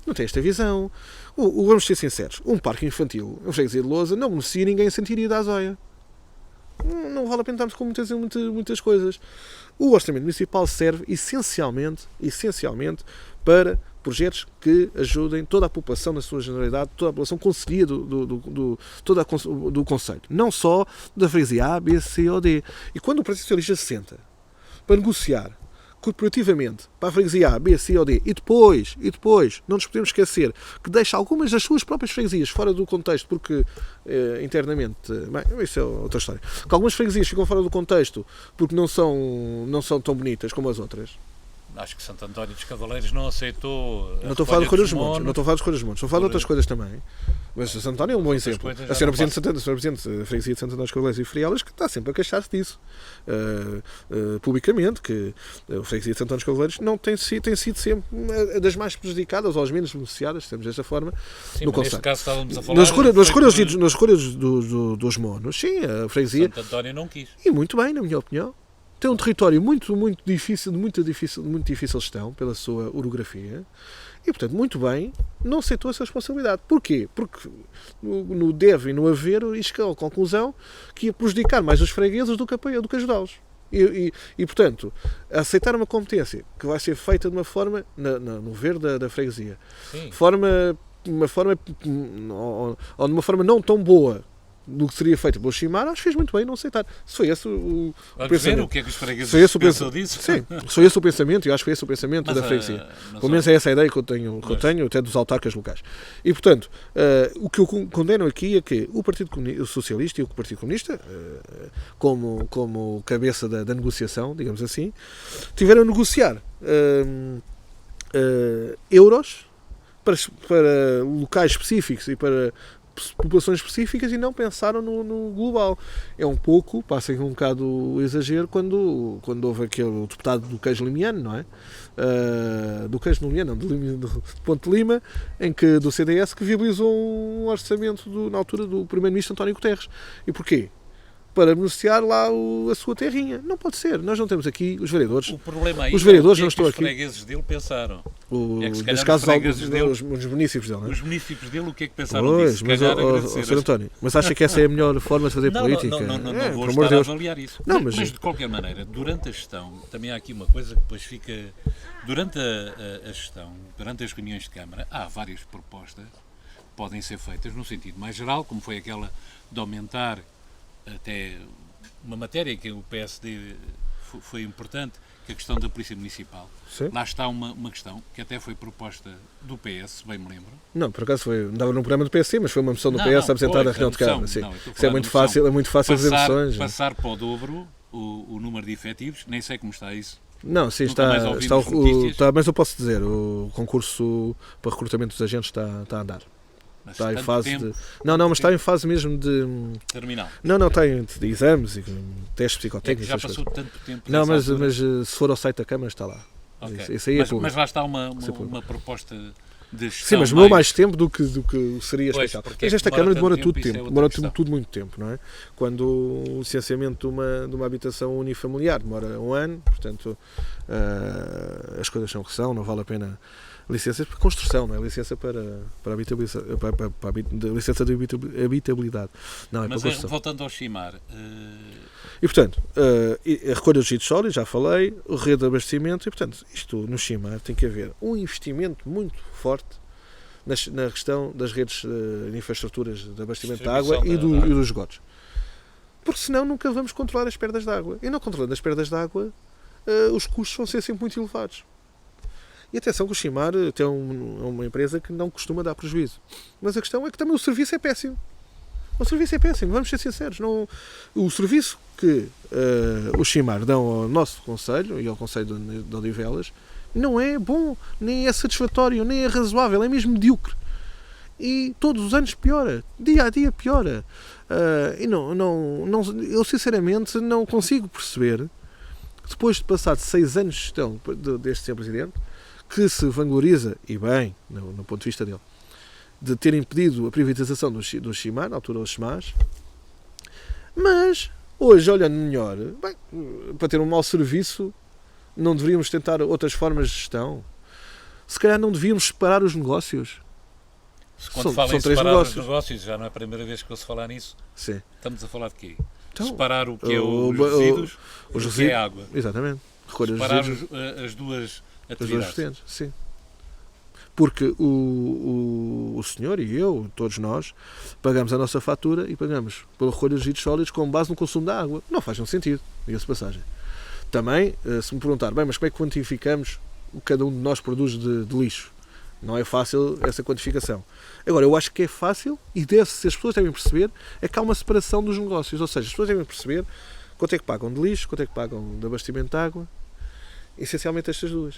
Não tem esta visão. Vamos ser sinceros, um parque infantil, uma freguesia de Lousa, não beneficia ninguém sentiria da Azóia. Não vale a pena estarmos com muitas coisas. O orçamento municipal serve essencialmente para projetos que ajudem toda a população na sua generalidade, toda a população concelhia do concelho. Não só da freguesia A, B, C ou D. E quando o Partido Socialista se senta para negociar corporativamente para a freguesia A, B, C ou D e depois, não nos podemos esquecer que deixa algumas das suas próprias freguesias fora do contexto porque internamente, bem, isso é outra história, que algumas freguesias ficam fora do contexto porque não são tão bonitas como as outras. Acho que Santo António dos Cavaleiros não aceitou. Não estou a falar de Coelhos dos Montes, estou a falar de outras coisas também. Mas Santo António é um bom exemplo. A senhora Presidente da Freguesia de Santo António dos Cavaleiros e Frielas que está sempre a queixar-se disso publicamente, que a Freguesia de Santo António dos Cavaleiros não tem sido sempre das mais prejudicadas ou as menos beneficiadas, temos desta forma. Sim, no mas neste caso estávamos a falar nas escolhas dos monos, sim, a Freguesia. Santo António não quis. E muito bem, na minha opinião. Tem um território muito difícil gestão pela sua orografia e, portanto, muito bem, não aceitou essa responsabilidade. Porquê? Porque no deve e no haver chegou à conclusão que ia prejudicar mais os fregueses do que ajudá-los. E, portanto, aceitar uma competência que vai ser feita de uma forma, no ver da freguesia, de uma forma não tão boa do que seria feito pelo Chimar, acho que fez muito bem não aceitar. Se foi esse o pensamento. O que é que os fregueses pensam disso? Sim, foi esse o pensamento, e eu acho que foi esse o pensamento da freguesia. Pelo menos é essa a ideia que eu tenho até dos autarcas locais. E, portanto, o que eu condeno aqui é que o Partido Socialista e o Partido Comunista, como cabeça da negociação, digamos assim, tiveram a negociar euros para locais específicos e para populações específicas e não pensaram no global. É um pouco, passa um bocado o exagero quando houve aquele deputado do Queijo Limiano, não é? Do Queijo Limiano, não, do Ponte de Lima, do CDS, que viabilizou um orçamento na altura do primeiro-ministro António Guterres. E porquê? Para beneficiar lá a sua terrinha. Não pode ser. Nós não temos aqui os vereadores. O problema aí os vereadores não estão aqui. Os fregueses dele pensaram. Neste caso, os municípios dele, não é? Os municípios dele, o que é que pensaram disso? Mas, Sr. António, mas acha que essa é a melhor forma de fazer política? Não vou estar a avaliar isso. Mas de qualquer maneira, durante a gestão, também há aqui uma coisa que depois fica... Durante a gestão, durante as reuniões de Câmara, há várias propostas que podem ser feitas no sentido mais geral, como foi aquela de aumentar até uma matéria que o PSD foi importante, que a questão da Polícia Municipal. Sim. Lá está uma questão que até foi proposta do PS, bem me lembro. Não, por acaso andava num programa do PSC, mas foi uma moção do PS apresentada na reunião de Câmara. Sim. Isso é muito fácil fazer moções. Passar para o dobro o número de efetivos, nem sei como está isso. Não, sim, está, mas eu posso dizer, o concurso para recrutamento dos agentes está a andar. Mas está em fase de... Não, mas está em fase mesmo de... Terminal. Não, tem de exames e testes psicotécnicos. Já passou tanto tempo. Não, mas se for ao site da Câmara está lá. Okay. Isso aí mas lá está uma proposta de gestão. Sim, mas demorou mais tempo do que seria expectável. Mas esta Câmara demora tudo tempo, tudo muito tempo, não é? Quando o licenciamento de uma habitação unifamiliar demora 1 ano, portanto as coisas são o que são, não vale a pena licenças para construção, não é? Licença para licença de habitabilidade. Não, é mas para construção. Voltando ao Chimar... E, portanto, a recolha dos resíduos sólidos, já falei, a rede de abastecimento, e, portanto, isto no Chimar tem que haver um investimento muito forte na questão das redes de infraestruturas de abastecimento de água e dos esgotos. Porque senão nunca vamos controlar as perdas de água. E não controlando as perdas de água, os custos vão ser sempre muito elevados. E atenção que o Chimar tem uma empresa que não costuma dar prejuízo. Mas a questão é que também o serviço é péssimo. O serviço é péssimo, vamos ser sinceros. O serviço que o Chimar dão ao nosso Conselho e ao Conselho de Odivelas não é bom, nem é satisfatório, nem é razoável, é mesmo medíocre. E todos os anos piora, dia a dia piora. E eu sinceramente não consigo perceber, depois de passar 6 anos de gestão deste Sr. Presidente, que se vangloriza, e bem, no ponto de vista dele, de ter impedido a privatização do Chimar, na altura dos Chimars, mas hoje, olhando melhor, bem, para ter um mau serviço, não deveríamos tentar outras formas de gestão? Se calhar não devíamos separar os negócios? Quando fala em separar os negócios, já não é a primeira vez que eu se falar nisso. Sim. Estamos a falar de quê? Então, separar o que é os resíduos e o que é a água. Exatamente. Separar as duas atividades. Sim. Porque o senhor e eu, todos nós, pagamos a nossa fatura e pagamos pela recolha de resíduos sólidos com base no consumo da água. Não faz nenhum sentido, diga-se passagem. Também, se me perguntar, bem, mas como é que quantificamos o que cada um de nós produz de lixo? Não é fácil essa quantificação. Agora, eu acho que é fácil e se as pessoas devem perceber, é que há uma separação dos negócios. Ou seja, as pessoas devem perceber quanto é que pagam de lixo, quanto é que pagam de abastecimento de água. Essencialmente estas duas.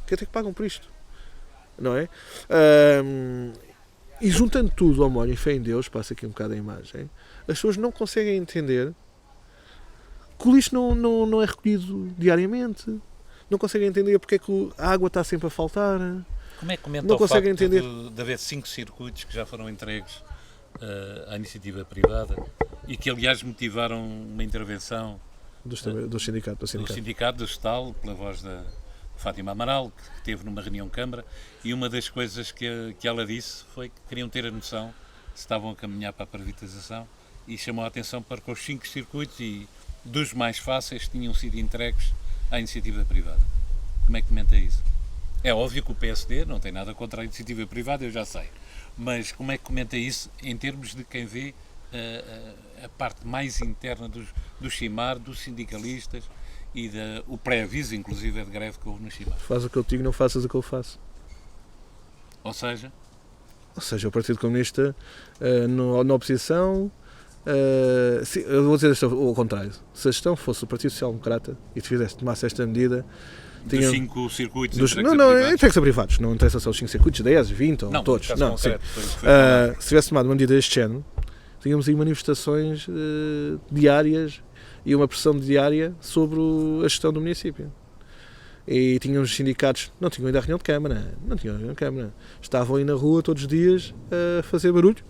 Quanto é que pagam por isto? Não é? E juntando tudo ao amor e fé em Deus, passa aqui um bocado a imagem, as pessoas não conseguem entender que o lixo não é recolhido diariamente, não conseguem entender porque é que a água está sempre a faltar. Como é que comenta o facto de haver 5 circuitos que já foram entregues à iniciativa privada e que aliás motivaram uma intervenção do sindicato do Estal, pela voz da Fátima Amaral, que esteve numa reunião de Câmara, e uma das coisas que ela disse foi que queriam ter a noção se estavam a caminhar para a privatização, e chamou a atenção para que os 5 circuitos e dos mais fáceis tinham sido entregues à iniciativa privada. Como é que comenta isso? É óbvio que o PSD não tem nada contra a iniciativa privada, eu já sei, mas como é que comenta isso em termos de quem vê a parte mais interna do Chimar, dos sindicalistas e o pré-aviso, inclusive, de greve que houve no Chimar? Faz o que eu digo, não faças o que eu faço. Ou seja, o Partido Comunista na oposição, eu vou dizer isto ao contrário, se a gestão fosse o Partido Social Democrata e tomasse esta medida, dos 5 circuitos entregues a privados, não interessa se são os 5 circuitos, 10, 20 ou não, todos. Não, concreto, se tivesse tomado uma medida deste género, tínhamos aí manifestações diárias e uma pressão diária sobre a gestão do município. E tínhamos os sindicatos, não tinham ido à reunião de Câmara, estavam aí na rua todos os dias a fazer barulho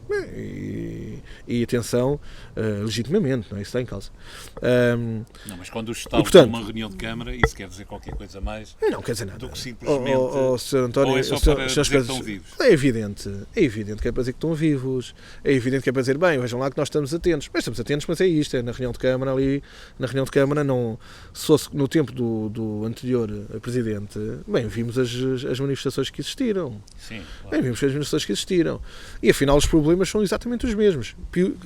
e atenção, legitimamente, não é? Isso está em causa. Não, mas quando o Estado tem uma reunião de Câmara, isso quer dizer qualquer coisa mais não quer dizer nada do que simplesmente Sr. António, ou é só para dizer que estão vivos? É evidente que é para dizer que estão vivos, é evidente que é para dizer, bem, vejam lá que nós estamos atentos, mas é isto, é na reunião de Câmara ali, na reunião de Câmara não, se fosse no tempo do anterior Presidente, bem, vimos as manifestações que existiram. Sim, claro. Bem, vimos as manifestações que existiram. E afinal os problemas são exatamente os mesmos,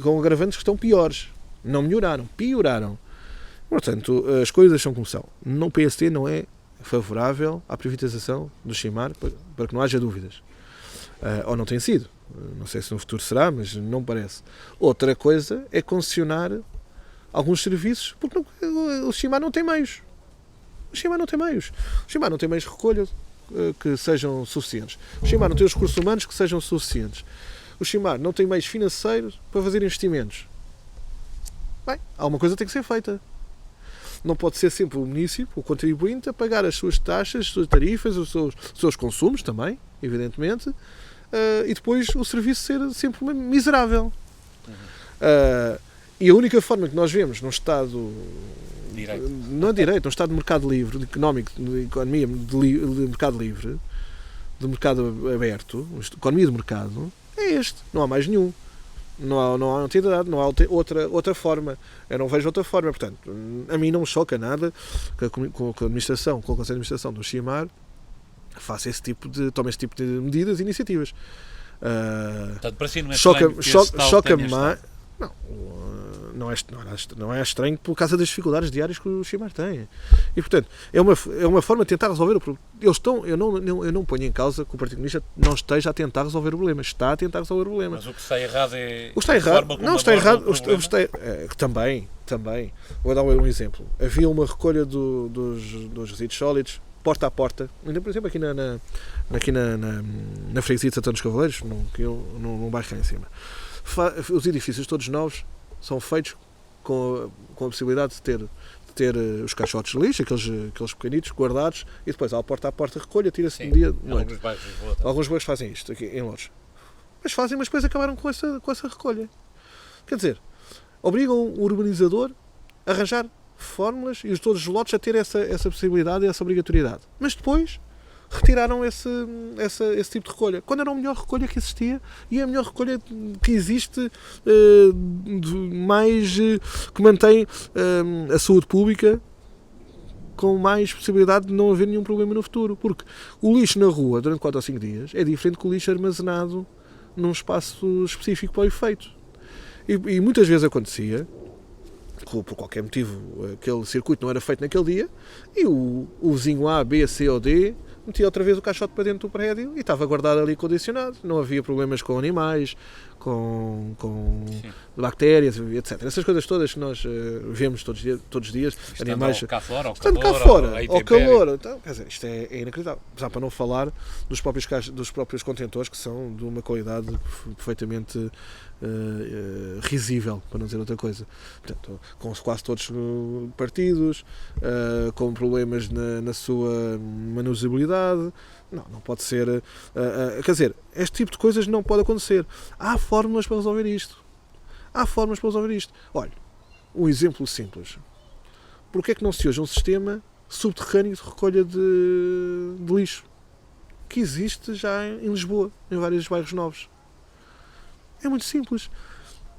com agravantes que estão piores. Não melhoraram, pioraram. Portanto, as coisas são como são. O PST não é favorável à privatização do Chimar, para que não haja dúvidas. Ou não tem sido. Não sei se no futuro será, mas não parece. Outra coisa é concessionar alguns serviços, porque o Chimar não tem meios. O Chimar não tem meios. O Chimar não tem meios de recolha que sejam suficientes. O Chimar não tem os recursos humanos que sejam suficientes. O Chimar não tem meios financeiros para fazer investimentos. Bem, alguma coisa tem que ser feita. Não pode ser sempre o município, o contribuinte, a pagar as suas taxas, as suas tarifas, os seus consumos também, evidentemente, e depois o serviço ser sempre miserável. E a única forma que nós vemos num Estado direito. Não é direito, num Estado de mercado livre, de económico, de economia de mercado livre, de mercado aberto, economia de mercado, é este. Não há mais nenhum. Não há entidade, não há outra forma. Eu não vejo outra forma. Portanto, a mim não me choca nada que a administração, com o Conselho de Administração do Chimar tome esse tipo de medidas e iniciativas. Portanto, para si não é choca-me mais. Não é estranho por causa das dificuldades diárias que o Chimar tem. E, portanto, é uma forma de tentar resolver o problema. Eu não ponho em causa que o Partido Comunista não esteja a tentar resolver o problema. Está a tentar resolver o problema. Mas o que está errado é... O que está errado... Não, está errado... Também. Vou dar um exemplo. Havia uma recolha dos resíduos sólidos, porta a porta. Ainda, por exemplo, aqui na freguesia de Santana dos Cavaleiros, num bairro cá em cima. Os edifícios todos novos são feitos com a possibilidade de ter os caixotes de lixo, aqueles pequenitos guardados, e depois à porta recolha, tira-se um dia de noite. Alguns bairros fazem isto aqui em Lourdes. Mas fazem, mas depois acabaram com essa recolha. Quer dizer, obrigam o urbanizador a arranjar fórmulas e todos os lotes a ter essa possibilidade e essa obrigatoriedade. Mas depois retiraram esse tipo de recolha, quando era a melhor recolha que existia e a melhor recolha que existe, que mantém a saúde pública com mais possibilidade de não haver nenhum problema no futuro, porque o lixo na rua durante 4 ou 5 dias é diferente do lixo armazenado num espaço específico para o efeito, e muitas vezes acontecia por qualquer motivo aquele circuito não era feito naquele dia e o vizinho A, B, C ou D metia outra vez o caixote para dentro do prédio e estava guardado ali condicionado. Não havia problemas com animais, com bactérias, etc. Essas coisas todas que nós vemos todos os dias. Estando animais cá fora, ao calor. Então, quer dizer, isto é inacreditável. Já para não falar dos próprios contentores, que são de uma qualidade perfeitamente risível, para não dizer outra coisa. Portanto, com quase todos partidos, com problemas na sua manuseabilidade. Não pode ser. Quer dizer, este tipo de coisas não pode acontecer. Há fórmulas para resolver isto. Olha, um exemplo simples. Porquê é que não se usa um sistema subterrâneo de recolha de lixo? Que existe já em Lisboa, em vários bairros novos. É muito simples.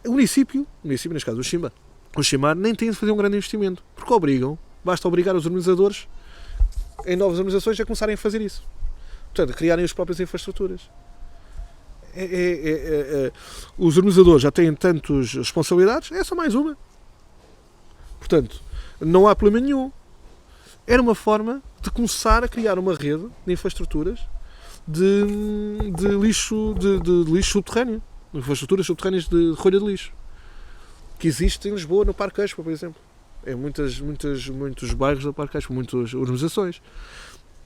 O município, neste caso o Chimar, nem tem de fazer um grande investimento. Porque basta obrigar os urbanizadores em novas urbanizações a começarem a fazer isso. Portanto, a criarem as próprias infraestruturas. Os urbanizadores já têm tantas responsabilidades, é só mais uma. Portanto, não há problema nenhum. Era uma forma de começar a criar uma rede de infraestruturas de lixo subterrâneo. Infraestruturas subterrâneas de recolha de lixo. Que existe em Lisboa, no Parque Expo, por exemplo. Em muitos bairros do Parque Expo, muitas urbanizações.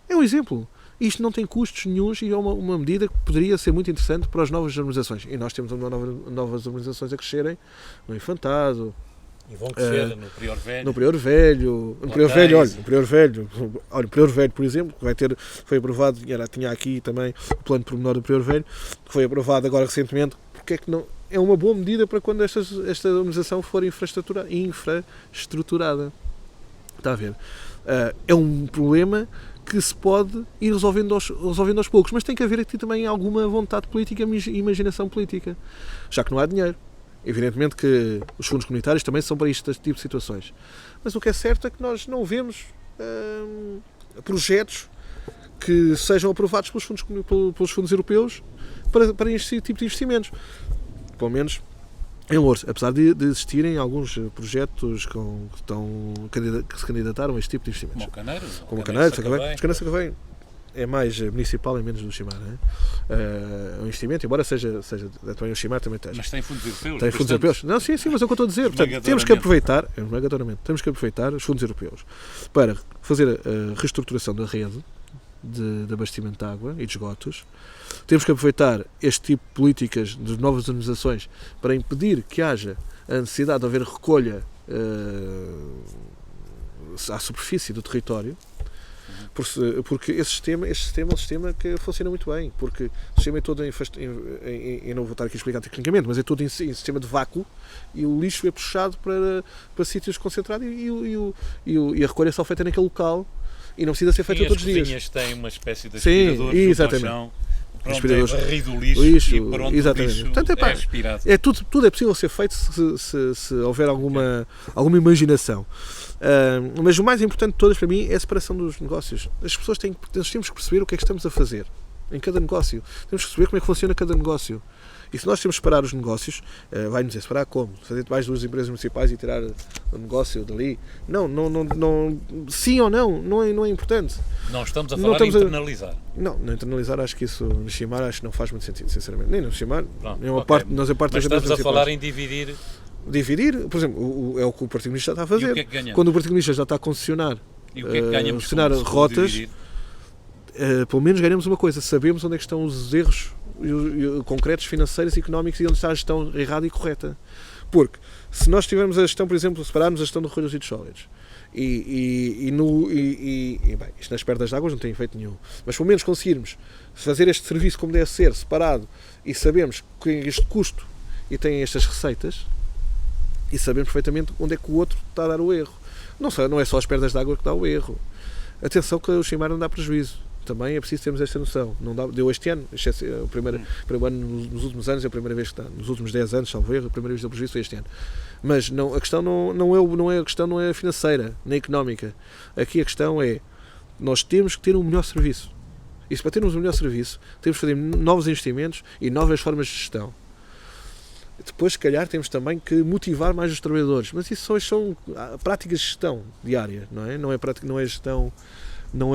É um exemplo. Isto não tem custos nenhuns e é uma medida que poderia ser muito interessante para as novas urbanizações. E nós temos novas urbanizações a crescerem no Infantado. E vão crescer no Prior Velho. No Prior Velho. No Prior Velho, por exemplo, que foi aprovado, tinha aqui também o plano pormenor do Prior Velho, que foi aprovado agora recentemente. Porque é que não? É uma boa medida para quando esta urbanização for infraestruturada. Está a ver? É um problema que se pode ir resolvendo aos poucos, mas tem que haver aqui também alguma vontade política e imaginação política, já que não há dinheiro. Evidentemente que os fundos comunitários também são para este tipo de situações, mas o que é certo é que nós não vemos projetos que sejam aprovados pelos fundos europeus para este tipo de investimentos. Pelo menos Em Loures, apesar de existirem alguns projetos que se candidataram a este tipo de investimentos. Como o Caneiro, Sacavém é mais municipal e menos do Chimar, não é? Um investimento, embora seja também o Chimar também esteja. Mas tem fundos europeus? Tem fundos europeus? Não, sim, mas é o que eu estou a dizer. Portanto, temos que aproveitar os fundos europeus para fazer a reestruturação da rede de abastecimento de água e de esgotos. Temos que aproveitar este tipo de políticas de novas urbanizações para impedir que haja a necessidade de haver recolha à superfície do território, porque este sistema é um sistema que funciona muito bem, porque o sistema é todo eu não vou estar aqui a explicar tecnicamente, mas é todo em sistema de vácuo e o lixo é puxado para sítios concentrados e a recolha é só feita naquele local e não precisa ser feita todos os dias. As cozinhas têm uma espécie de aspirador exatamente. No chão. Pronto, é varrido o lixo e pronto, exatamente. O lixo Portanto, é aspirado. Tudo é possível ser feito se houver alguma imaginação. Mas o mais importante de todas para mim é a separação dos negócios. Nós temos que perceber o que é que estamos a fazer em cada negócio. Temos que perceber como é que funciona cada negócio. E se nós temos que separar os negócios, vai-nos dizer, separar como? Fazer mais duas empresas municipais e tirar o negócio dali? Não, sim ou não é importante. Não estamos a falar em internalizar. Não internalizar, acho que isso no Chimar acho que não faz muito sentido, sinceramente. Nem no Chimar, nem uma parte das empresas municipais. Mas estamos a falar em dividir. Por exemplo, é o que o Partido Comunista está a fazer. E o que é que ganhamos? Quando o Partido Comunista já está a concessionar, rotas, pelo menos ganhamos uma coisa, sabemos onde é que estão os erros concretos, financeiros e económicos e onde está a gestão errada e correta. Porque se nós tivermos a gestão, por exemplo, separarmos a gestão de resíduos sólidos bem, isto nas perdas de águas não tem efeito nenhum, mas pelo menos conseguirmos fazer este serviço como deve ser, separado, e sabemos que tem este custo e tem estas receitas e sabemos perfeitamente onde é que o outro está a dar o erro. Não é só as perdas de água que dá o erro. Atenção que o Chimar não dá prejuízo. Também é preciso termos esta noção. Deu este ano, o primeiro ano nos últimos anos, é a primeira vez que está, nos últimos 10 anos, salvo erro, a primeira vez que deu prejuízo foi este ano. Mas a questão não é financeira, nem económica. Aqui a questão é, nós temos que ter um melhor serviço. E para termos um melhor serviço, temos que fazer novos investimentos e novas formas de gestão. Depois, se calhar, temos também que motivar mais os trabalhadores. Mas isso são práticas de gestão diária, não é? Não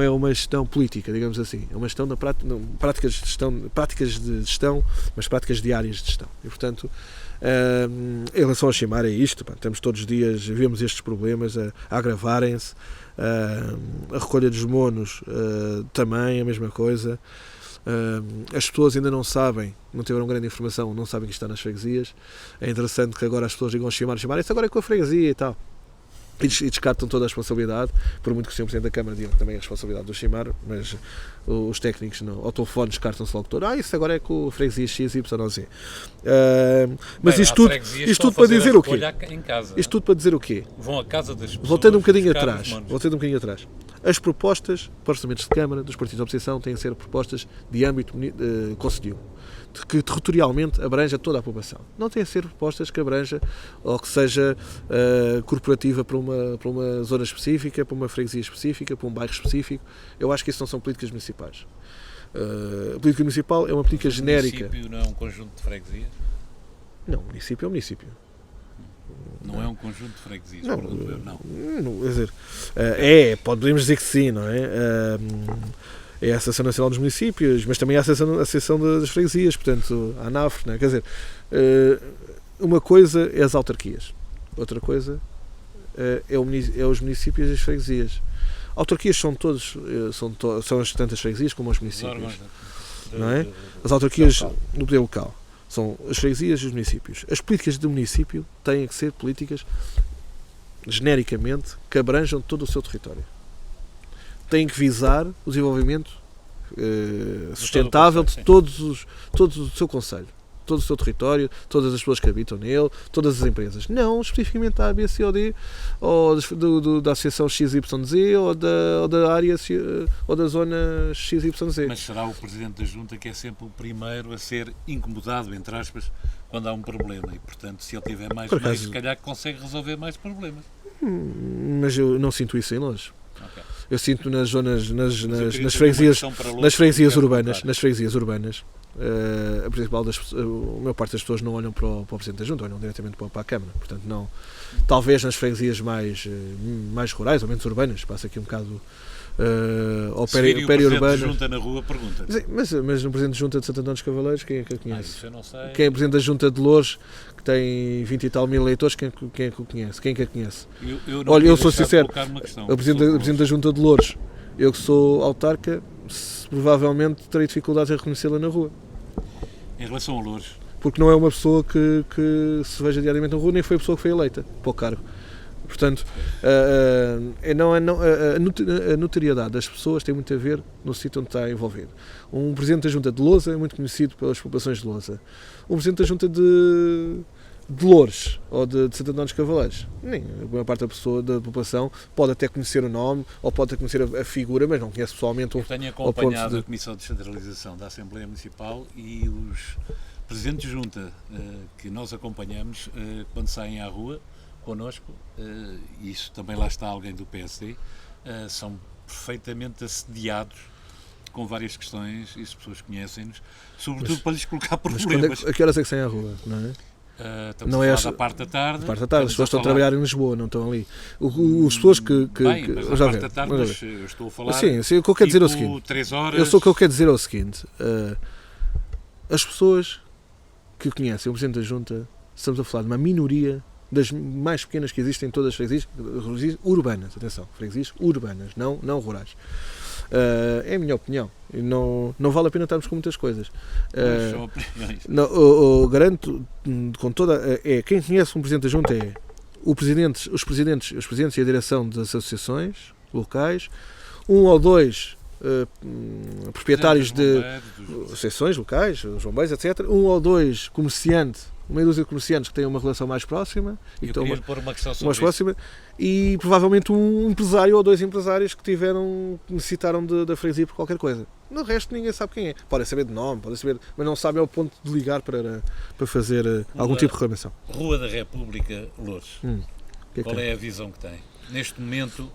é uma gestão política, digamos assim. É uma gestão práticas de gestão, mas práticas diárias de gestão. E, portanto, em relação ao Chimar é isto. Estamos todos os dias, vemos estes problemas a agravarem-se. A recolha dos monos também, a mesma coisa. As pessoas ainda não sabem, não tiveram grande informação, não sabem que está nas freguesias. É interessante que agora as pessoas digam Chimar, isso agora é com a freguesia e tal. E descartam toda a responsabilidade, por muito que o Sr. Presidente da Câmara diga também a responsabilidade do Chimar, mas os técnicos ao telefone descartam-se logo todo. Isso agora é com a freguesia XYZ. Mas isto tudo para dizer o quê? Isto tudo para dizer o quê? Vão à casa das pessoas. Voltando um bocadinho atrás. As propostas para orçamentos de Câmara dos partidos de oposição têm que ser propostas de âmbito concelhio, que territorialmente abranja toda a população. Não têm a ser propostas que abranja ou que seja corporativa para uma zona específica, para uma freguesia específica, para um bairro específico. Eu acho que isso não são políticas municipais. A política municipal é uma política genérica. O município não é um conjunto de freguesias? Não, o município é o município. Não é um conjunto de freguesias, não. Quer dizer, podemos dizer que sim, não é? É a Associação Nacional dos Municípios, mas também é a Associação das Freguesias, portanto, a ANAF, não é? Quer dizer, uma coisa é as autarquias, outra coisa é os municípios e as freguesias. Autarquias são as tantas freguesias como os municípios, não é? As autarquias no poder local são as freguesias e os municípios. As políticas do município têm que ser políticas genericamente que abranjam todo o seu território. Têm que visar o desenvolvimento sustentável de todo o seu concelho, todo o seu território, todas as pessoas que habitam nele, todas as empresas. Não especificamente da A, B, C ou D, ou da associação XYZ, ou da área ou da zona XYZ. Mas será o Presidente da Junta que é sempre o primeiro a ser incomodado, entre aspas, quando há um problema e, portanto, se ele tiver mais meios, se calhar consegue resolver mais problemas. Mas eu não sinto isso em Loures. Okay. Eu sinto nas zonas, nas freguesias urbanas, a maior parte das pessoas não olham para o Presidente da Junta, olham diretamente para a Câmara. Portanto, não, talvez nas freguesias mais rurais ou menos urbanas, passa aqui um bocado ao periurbano. Presidente da Junta na rua, pergunta. Mas no Presidente da Junta de Santo António dos Cavaleiros, quem é que eu conheço? Isso eu não sei. Quem é o Presidente da Junta de Loures, que tem 20 e tal mil eleitores, quem é que o conhece? Quem é que a conhece? Olha, eu sou sincero, o Presidente da Junta de Loures, eu que sou autarca, provavelmente terei dificuldades em reconhecê-la na rua. Em relação a Loures? Porque não é uma pessoa que se veja diariamente na rua, nem foi a pessoa que foi eleita para o cargo. Portanto, a notoriedade das pessoas tem muito a ver no sítio onde está envolvido. Um Presidente da Junta de Lousa é muito conhecido pelas populações de Lousa. Um Presidente da Junta de Loures ou de Santo António dos Cavaleiros, nem a maior parte da população pode até conhecer o nome ou pode até conhecer a figura, mas não conhece pessoalmente Eu tenho acompanhado a Comissão de Descentralização da Assembleia Municipal e os Presidentes de Junta que nós acompanhamos quando saem à rua connosco, e isso também lá está alguém do PSD, são perfeitamente assediados com várias questões e as pessoas conhecem-nos, sobretudo para lhes colocar problemas. A que horas é que saem à rua, não é? Estamos a falar da parte da tarde. As pessoas estão a trabalhar em Lisboa, não estão ali. As pessoas que mas a parte da tarde, eu estou a falar. Sim, o que eu quero dizer é o seguinte. 3 horas. O que eu quero dizer é o seguinte. As pessoas que conhecem o Presidente da Junta, estamos a falar de uma minoria das mais pequenas que existem em todas as freguesias urbanas, atenção, freguesias urbanas, não rurais. É a minha opinião. E não vale a pena estarmos com muitas coisas. São opiniões. Garanto com toda. Quem conhece um Presidente da Junta é os presidentes e a direção das associações locais, um ou dois proprietários de associações locais, os bombeiros, etc. Um ou dois comerciantes, meia dúzia de comerciantes que têm uma relação mais próxima mais próxima, e provavelmente um empresário ou dois empresários que necessitaram da freguesia por qualquer coisa. No resto ninguém sabe quem é. Podem saber de nome, mas não sabem ao ponto de ligar para fazer algum tipo de reclamação. Rua da República, Loures. Qual é a visão que tem? Neste momento,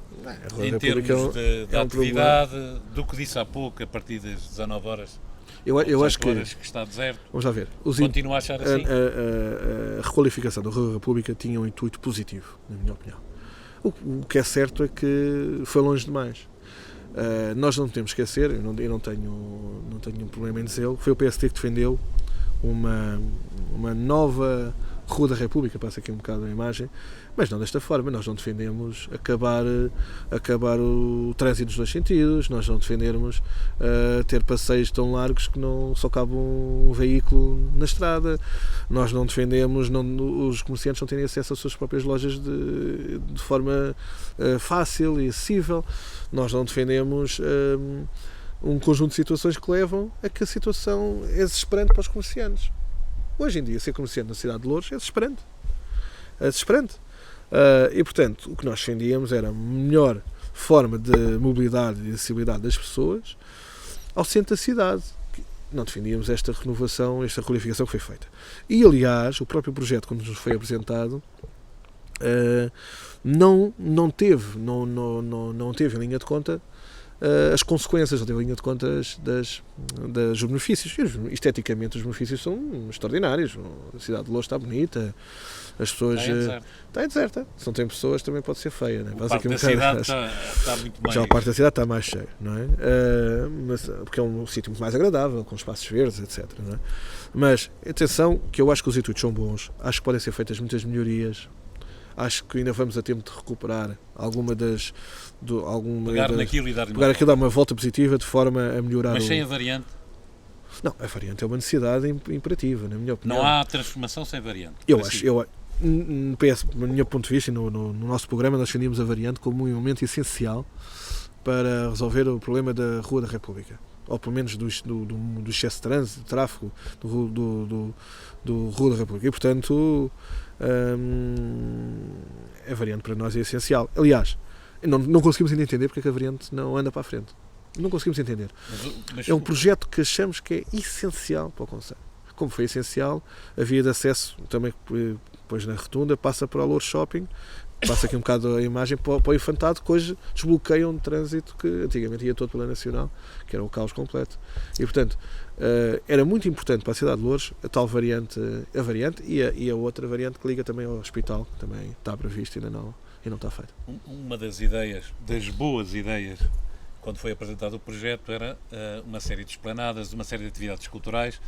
em termos de atividade, do que disse há pouco, a partir das 19 horas, eu acho que está deserto. Vamos lá ver. Continua a achar assim? A requalificação da Rua da República tinha um intuito positivo, na minha opinião. O que é certo é que foi longe demais. Nós não temos que esquecer, eu não tenho nenhum problema em dizê-lo, foi o PSD que defendeu uma nova Rua da República, passa aqui um bocado a imagem, mas não desta forma. Nós não defendemos acabar o trânsito dos dois sentidos, nós não defendemos ter passeios tão largos que não só cabe um veículo na estrada, nós não defendemos os comerciantes não terem acesso às suas próprias lojas de forma fácil e acessível, nós não defendemos um conjunto de situações que levam a que a situação é desesperante para os comerciantes. Hoje em dia, ser comerciante na cidade de Loures é desesperante. E, portanto, o que nós defendíamos era a melhor forma de mobilidade e acessibilidade das pessoas ao centro da cidade. Não defendíamos esta renovação, esta qualificação que foi feita. E, aliás, o próprio projeto, quando nos foi apresentado, não teve em linha de conta as consequências, não teve em linha de contas dos benefícios. E, esteticamente, os benefícios são extraordinários. A cidade de Loures está bonita, as pessoas. Está deserta. Se não tem pessoas, também pode ser feia. Né? A parte da cidade está muito mais. Já a parte da cidade está mais cheia, não é? Porque é um sítio muito mais agradável, com espaços verdes, etc. Não é? Mas, atenção, que eu acho que os intuitos são bons, acho que podem ser feitas muitas melhorias. Acho que ainda vamos a tempo de recuperar pegar naquilo e dar uma volta positiva de forma a melhorar. Mas sem a variante? Não, a variante é uma necessidade imperativa, na minha opinião. Não há transformação sem variante? No meu ponto de vista, e no nosso programa, nós defendíamos a variante como um elemento essencial para resolver o problema da Rua da República. Ou pelo menos do excesso de trânsito, de tráfego do Rua da República. E, portanto, a variante para nós é essencial. Aliás, não conseguimos ainda entender porque é que a variante não anda para a frente. Não conseguimos entender. É um projeto que achamos que é essencial para o concelho. Como foi essencial, a via de acesso também, depois na rotunda, passa para o Loures Shopping, passa aqui um bocado a imagem para o Infantado, que hoje desbloqueiam um trânsito que antigamente ia todo pela Nacional, que era o caos completo. E, portanto, era muito importante para a cidade de Loures a tal variante, e a outra variante que liga também ao hospital, que também está previsto e ainda não está feita. Uma das boas ideias, quando foi apresentado o projeto, era uma série de esplanadas, uma série de atividades culturais,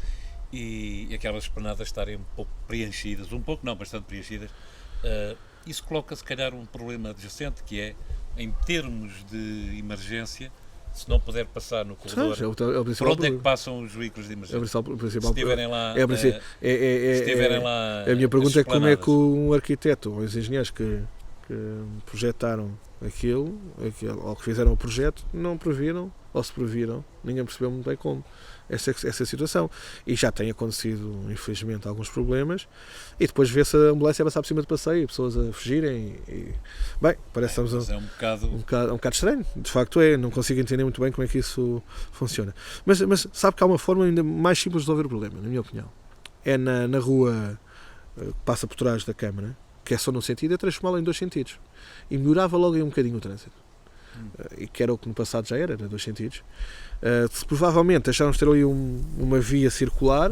e aquelas esplanadas estarem um pouco preenchidas, bastante preenchidas. Isso coloca, se calhar, um problema adjacente, que é, em termos de emergência, se não puder passar no corredor, por onde é que passam os veículos de emergência? Se estiverem lá, a minha pergunta é como é que um arquiteto ou os engenheiros que projetaram aquilo, ou que fizeram o projeto, não previram, ou se previram, ninguém percebeu muito bem como essa situação. E já tem acontecido, infelizmente, alguns problemas, e depois vê-se a ambulância a passar por cima de passeio e pessoas a fugirem. Bem, parece que estamos um bocado estranho, de facto não consigo entender muito bem como é que isso funciona. Mas sabe que há uma forma ainda mais simples de resolver o problema, na minha opinião. É na rua que passa por trás da Câmara, que é só num sentido, é transformá-la em 2 sentidos. E melhorava logo em um bocadinho o trânsito. E que era o que no passado já era 2 sentidos. Se provavelmente deixaram-nos ter ali uma via circular,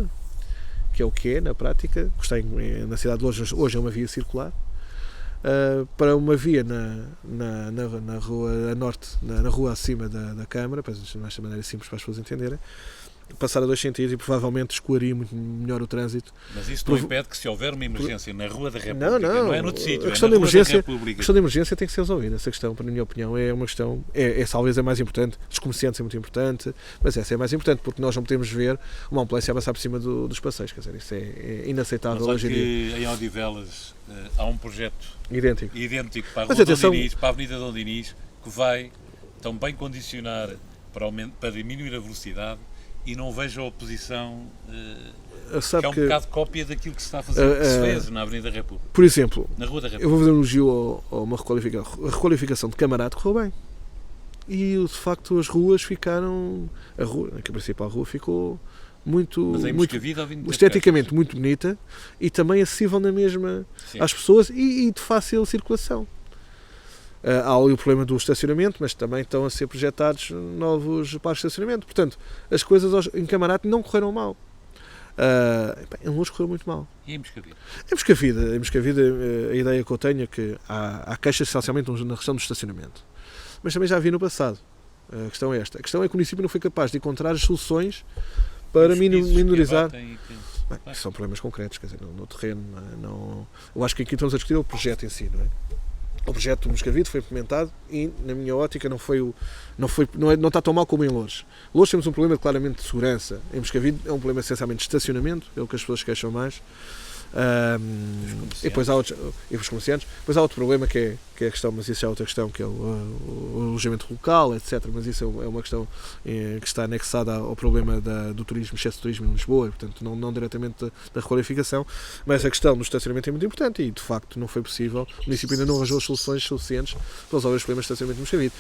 que é o que é na prática, que está na cidade de Loures, hoje é uma via circular, para uma via na rua a norte, na rua acima da Câmara, para de maneira simples para as pessoas entenderem, passar a 2 sentidos e provavelmente escoaria muito melhor o trânsito. Mas isso não impede que, se houver uma emergência na Rua da República, não é no sítio, a questão da emergência tem que ser resolvida. Essa questão, na minha opinião, é uma questão, talvez a mais importante. Dos comerciantes é muito importante, mas essa é a mais importante, porque nós não podemos ver uma ambulância a passar por cima dos passeios. Quer dizer, isso é inaceitável hoje em dia. Em Odivelas há um projeto idêntico para a Avenida Dom Dinis, que vai também condicionar para diminuir a velocidade, e não vejo a oposição, que é um bocado cópia daquilo que se está a fazer, que se fez na Avenida da República. Por exemplo, na Rua da República. Eu vou fazer um elogio a uma requalificação de Camarate, correu bem. E de facto as ruas ficaram. A principal rua ficou muito esteticamente muito bonita e também acessível na mesma às pessoas e de fácil circulação. Há ali o problema do estacionamento, mas também estão a ser projetados novos parques de estacionamento. Portanto, as coisas em Camarate não correram mal. Em Loures correu muito mal. E em Moscavide? Em Moscavide, a ideia que eu tenho é que há queixas essencialmente na questão do estacionamento. Mas também já havia no passado. A questão é esta. A questão é que o município não foi capaz de encontrar as soluções para minorizar. São problemas concretos, quer dizer, no terreno. Eu acho que aqui estamos a discutir o projeto em si, não é? O projeto do Moscavide foi implementado e, na minha ótica, não está tão mal como em Loures. Loures temos um problema claramente de segurança. Em Moscavide é um problema essencialmente de estacionamento, é o que as pessoas queixam mais. E depois há os comerciantes. Depois há outro problema que é a questão, mas isso é outra questão, que é o alojamento local, etc. Mas isso é uma questão que está anexada ao problema do turismo, excesso de turismo em Lisboa, portanto não diretamente da requalificação. Mas a questão do estacionamento é muito importante e, de facto, não foi possível. O município ainda não arranjou as soluções suficientes para resolver os problemas de estacionamento de Moscavide.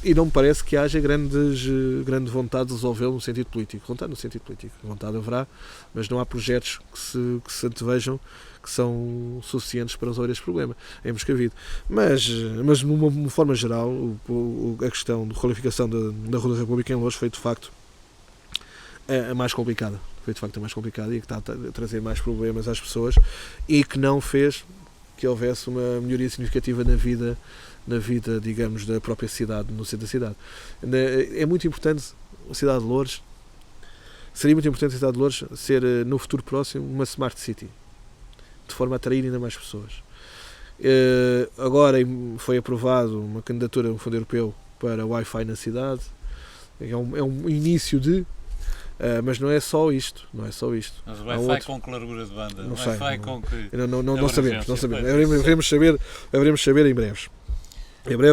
E não me parece que haja grande vontade de resolvê-lo no sentido político. Vontade haverá, mas não há projetos que se antevejam que são suficientes para resolver este problema em Moscavide. Mas de uma forma geral, a questão de qualificação da Rua da República em Loures foi de facto a mais complicada. Foi de facto a mais complicada e que está a trazer mais problemas às pessoas e que não fez que houvesse uma melhoria significativa na vida, digamos, da própria cidade, no centro da cidade. É muito importante a cidade de Loures. Seria muito importante a cidade de Loures ser, no futuro próximo, uma Smart City, de forma a atrair ainda mais pessoas. Agora foi aprovado uma candidatura no Fundo Europeu para Wi-Fi na cidade. É um início mas não é só isto. Mas o Wi-Fi com clarura de banda? Não sei. Não sabemos. Haveremos saber em breve.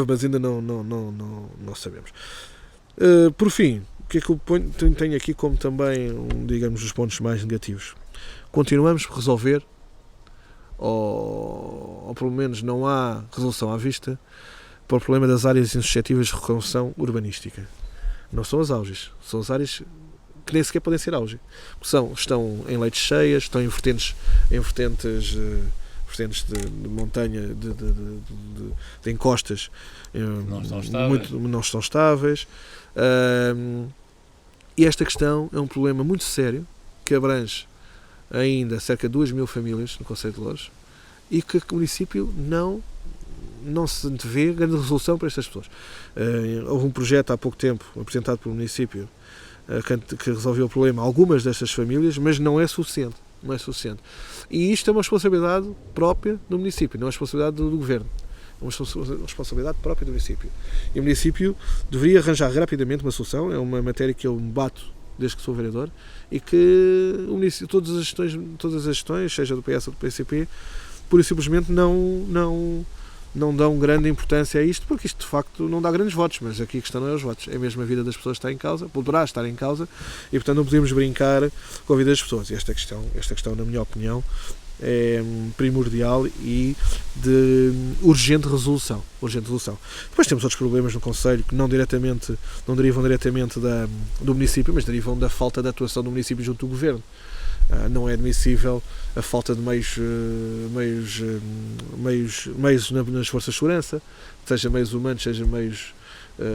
Mas ainda não sabemos. Por fim, o que é que eu tenho aqui como também, digamos, os pontos mais negativos? Continuamos a resolver, ou pelo menos não há resolução à vista, para o problema das áreas insuscetíveis de reconstrução urbanística. Não são as auges, são as áreas que nem sequer podem ser auge. Estão em leitos cheias, estão em vertentes vertentes de montanha, de encostas, não estão estáveis. E esta questão é um problema muito sério, que abrange ainda cerca de 2.000 famílias no concelho de Loures, e que o município não se vê grande resolução para estas pessoas. Houve um projeto há pouco tempo apresentado pelo município que resolveu o problema a algumas destas famílias, mas não é suficiente. E isto é uma responsabilidade própria do município, não é uma responsabilidade do governo. É uma responsabilidade própria do município. E o município deveria arranjar rapidamente uma solução. É uma matéria que eu me bato desde que sou vereador, e que o município, todas as gestões, seja do PS ou do PCP, pura e simplesmente não dão grande importância a isto, porque isto de facto não dá grandes votos, mas aqui a questão não é os votos, é mesmo a vida das pessoas que está em causa, poderá estar em causa, e portanto não podemos brincar com a vida das pessoas. E esta questão, na minha opinião, é primordial e de urgente resolução. Depois temos outros problemas no concelho que não derivam diretamente do município, mas derivam da falta de atuação do município junto do governo. Não é admissível a falta de meios nas forças de segurança, seja meios humanos, seja meios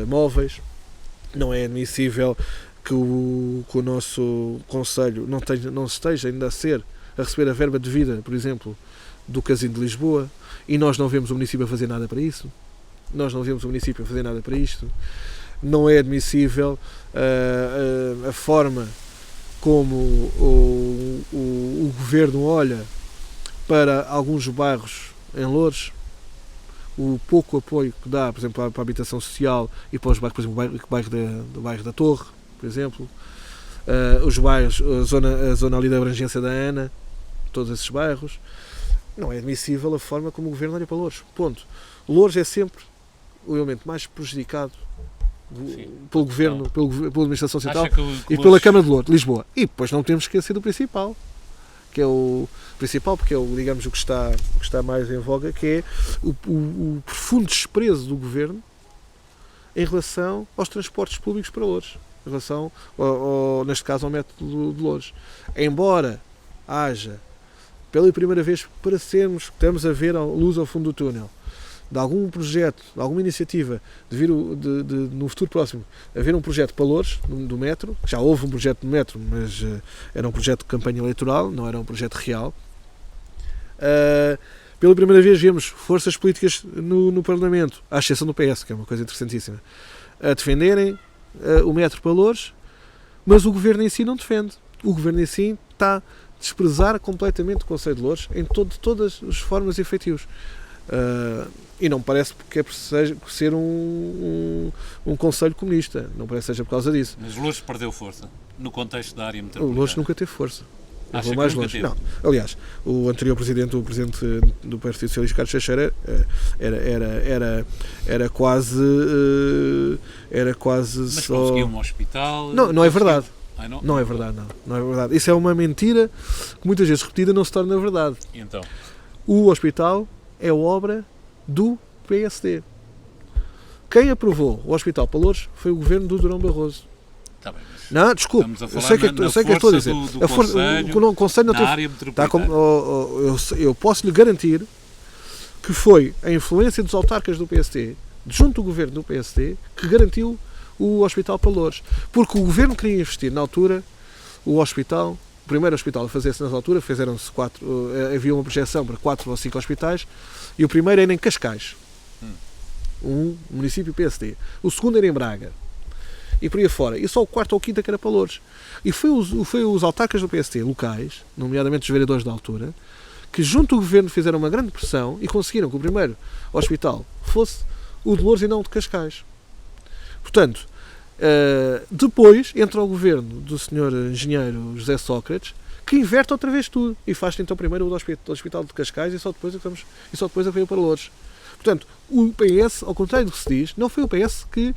móveis. Não é admissível que o nosso concelho não esteja ainda a receber a verba devida, por exemplo, do Casino de Lisboa, e nós não vemos o município a fazer nada para isso. Não é admissível a forma como o governo olha para alguns bairros em Loures, o pouco apoio que dá, por exemplo, para a habitação social e para os bairros, por exemplo, o bairro da Torre, por exemplo, os bairros, a zona ali da abrangência da Ana, todos esses bairros. Não é admissível a forma como o governo olha para Loures. Ponto. Loures é sempre o elemento mais prejudicado pelo governo, pela administração central e pela Câmara de Lisboa. E depois não temos que esquecer do principal, que é o principal, porque é digamos o que está mais em voga, que é o profundo desprezo do governo em relação aos transportes públicos para Loures, em relação neste caso ao método de Loures. Embora haja pela primeira vez, estamos a ver a luz ao fundo do túnel de algum projeto, de alguma iniciativa, no futuro próximo, haver um projeto para Loures, do metro. Já houve um projeto do metro, mas era um projeto de campanha eleitoral, não era um projeto real. Pela primeira vez vemos forças políticas no Parlamento, à exceção do PS, que é uma coisa interessantíssima, a defenderem o metro para Loures, mas o governo em si não defende. O governo em si está a desprezar completamente o concelho de Loures em todas as formas e efetivos. E não parece que é preciso ser um concelho comunista, não parece que seja por causa disso. Mas Loures perdeu força no contexto da área metropolitana. Loures nunca teve força. Vou mais longe. Não. Aliás, o anterior presidente do Partido Socialista, Carlos Teixeira, era quase mas só... conseguiu um hospital. Não é verdade. Não é verdade. Isso é uma mentira que muitas vezes repetida não se torna verdade. E então? O hospital é obra do PSD. Quem aprovou o Hospital para Loures foi o governo do Durão Barroso. Tá bem, mas não, desculpe, eu sei que estou a dizer. O Conselho não teve. Eu posso lhe garantir que foi a influência dos autarcas do PSD, junto do governo do PSD, que garantiu o Hospital para Loures. Porque o governo queria investir na altura o primeiro hospital a fazer-se nessa altura, fizeram-se 4, havia uma projeção para 4 ou 5 hospitais, e o primeiro era em Cascais, um município PSD. O segundo era em Braga, e por aí fora. E só o quarto ou o quinto que era para Loures. E foi os autarcas do PSD locais, nomeadamente os vereadores da altura, que junto ao governo fizeram uma grande pressão e conseguiram que o primeiro hospital fosse o de Loures e não o de Cascais. Portanto, depois entra o governo do Sr. Engenheiro José Sócrates, que inverte outra vez tudo e faz então primeiro o hospital de Cascais e só depois veio para Loures. Portanto, o PS, ao contrário do que se diz, não foi o PS que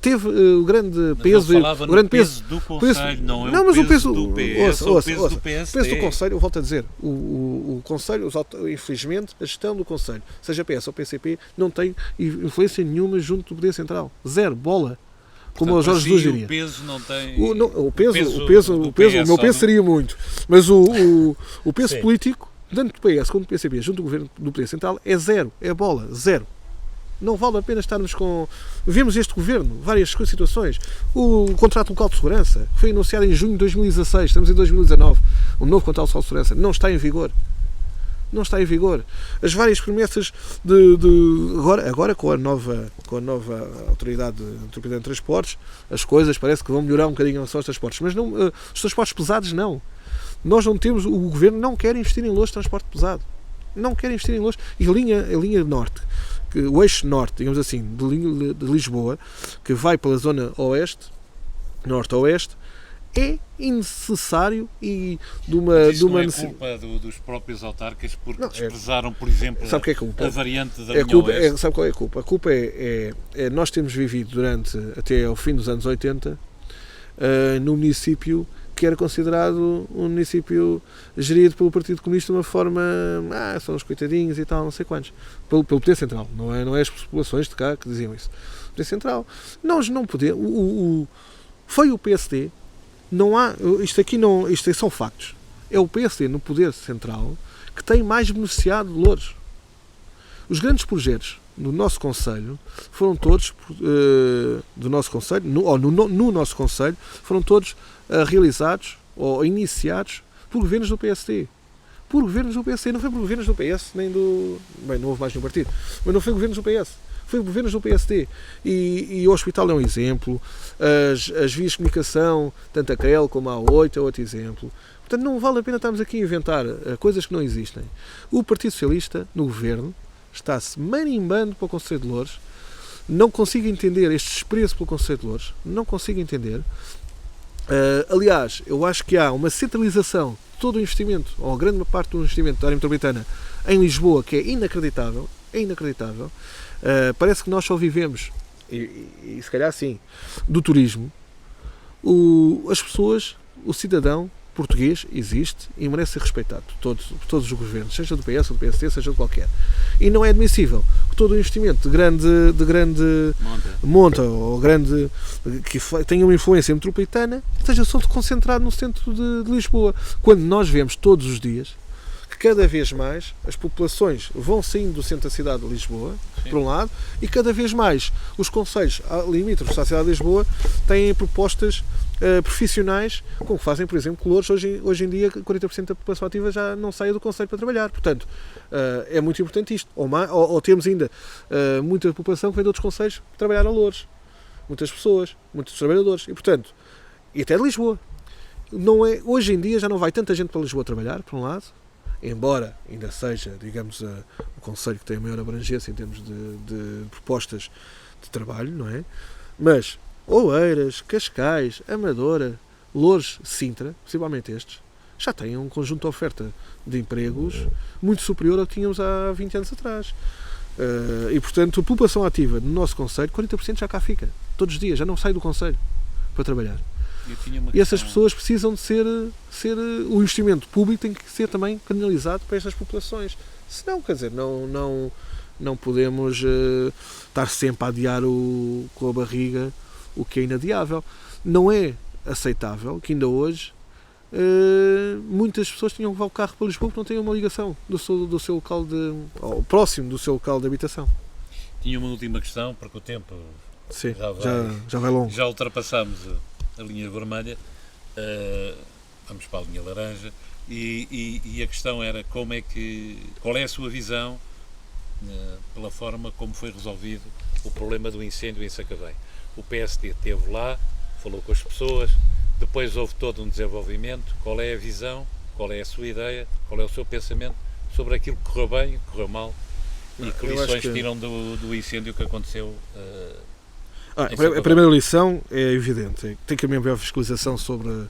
teve o grande peso. O grande peso do Conselho, não o peso do PS, o peso do PSD. O peso do Conselho, eu volto a dizer, o Conselho, infelizmente, a gestão do Conselho, seja PS ou PCP, não tem influência nenhuma junto do Poder Central. Zero, bola. Como o Jorge Jesus diria. O peso não tem. O meu peso seria muito. Mas o peso político tanto do PS como do PCP, junto do Governo do Poder Central, é zero, é bola, zero. Não vale a pena estarmos com... Vemos este Governo, várias situações. O contrato local de segurança, que foi anunciado em junho de 2016, estamos em 2019, o novo contrato local de segurança, não está em vigor. Não está em vigor. As várias promessas agora com a nova autoridade de transportes, as coisas parece que vão melhorar um bocadinho em relação aos transportes, mas não, os transportes pesados não. Nós não temos, o Governo não quer investir em Loures de transporte pesado. Não quer investir em Loures. E a linha norte, o eixo norte, digamos assim, de Lisboa, que vai pela zona oeste, norte-oeste, é innecessário e de uma... Mas isso não é culpa dos próprios autarcas porque desprezaram, por exemplo, sabe que é culpa? A variante da linha oeste? Sabe qual é a culpa? A culpa é nós temos vivido até ao fim dos anos 80 num município que era considerado um município gerido pelo Partido Comunista de uma forma... são os coitadinhos e tal, não sei quantos. Pelo Poder Central. Não é as populações de cá que diziam isso. Poder Central. Nós não podemos... Foi o PSD... Não há... Isto são factos. É o PSD no Poder Central que tem mais beneficiado de Loures. Os grandes projetos no nosso Conselho foram todos do nosso Conselho, no nosso Conselho, foram todos realizados ou iniciados por governos do PSD. Por governos do PSD, não foi por governos do PS, nem do... Bem, não houve mais nenhum partido, mas não foi governos do PS. Foi governos do PSD. E o hospital é um exemplo, as vias de comunicação, tanto a CREL como a A8 é outro exemplo. Portanto, não vale a pena estarmos aqui a inventar coisas que não existem. O Partido Socialista, no governo, está-se marimbando para o Conselho de Loures. Não consigo entender este desprezo pelo Conselho de Loures. Não consigo entender. Aliás, eu acho que há uma centralização de todo o investimento, ou grande parte do investimento da área metropolitana em Lisboa, que é inacreditável. É inacreditável. Parece que nós só vivemos, e se calhar sim, do turismo. As pessoas, o cidadão português existe e merece ser respeitado por todos os governos, seja do PS ou do PSD, seja de qualquer. E não é admissível que todo o investimento de grande monta ou grande que tenha uma influência metropolitana esteja só concentrado no centro de Lisboa, quando nós vemos todos os dias que cada vez mais as populações vão saindo do centro da cidade de Lisboa, sim, por um lado, e cada vez mais os concelhos limítrofes à cidade de Lisboa têm propostas profissionais, como fazem, por exemplo, Loures. Hoje em dia 40% da população ativa já não sai do concelho para trabalhar. Portanto, é muito importante isto. Ou temos ainda muita população que vem de outros concelhos para trabalhar a Loures. Muitas pessoas, muitos trabalhadores. E, portanto, e até de Lisboa. Hoje em dia já não vai tanta gente para Lisboa trabalhar, por um lado, embora ainda seja, digamos, o concelho que tem a maior abrangência em termos de propostas de trabalho, não é? Mas Oeiras, Cascais, Amadora, Loures, Sintra, possivelmente estes, já têm um conjunto de oferta de empregos muito superior ao que tínhamos há 20 anos atrás. E, portanto, a população ativa no nosso concelho, 40% já cá fica, todos os dias, já não sai do concelho para trabalhar. E essas pessoas precisam de ser o investimento público tem que ser também canalizado para estas populações. Senão, quer dizer, não podemos estar sempre a adiar com a barriga o que é inadiável. Não é aceitável que ainda hoje muitas pessoas tenham que levar o carro para Lisboa porque não têm uma ligação do seu local ou próximo do seu local de habitação. Tinha uma última questão, porque o tempo sim, já vai longo. Já ultrapassamos a linha vermelha, vamos para a linha laranja, e a questão era qual é a sua visão pela forma como foi resolvido o problema do incêndio em Sacavém. O PSD esteve lá, falou com as pessoas, depois houve todo um desenvolvimento. Qual é a visão, qual é a sua ideia, qual é o seu pensamento sobre aquilo que correu bem, que correu mal, e que lições tiram do incêndio que aconteceu? A primeira lição é evidente, tem que haver uma maior fiscalização sobre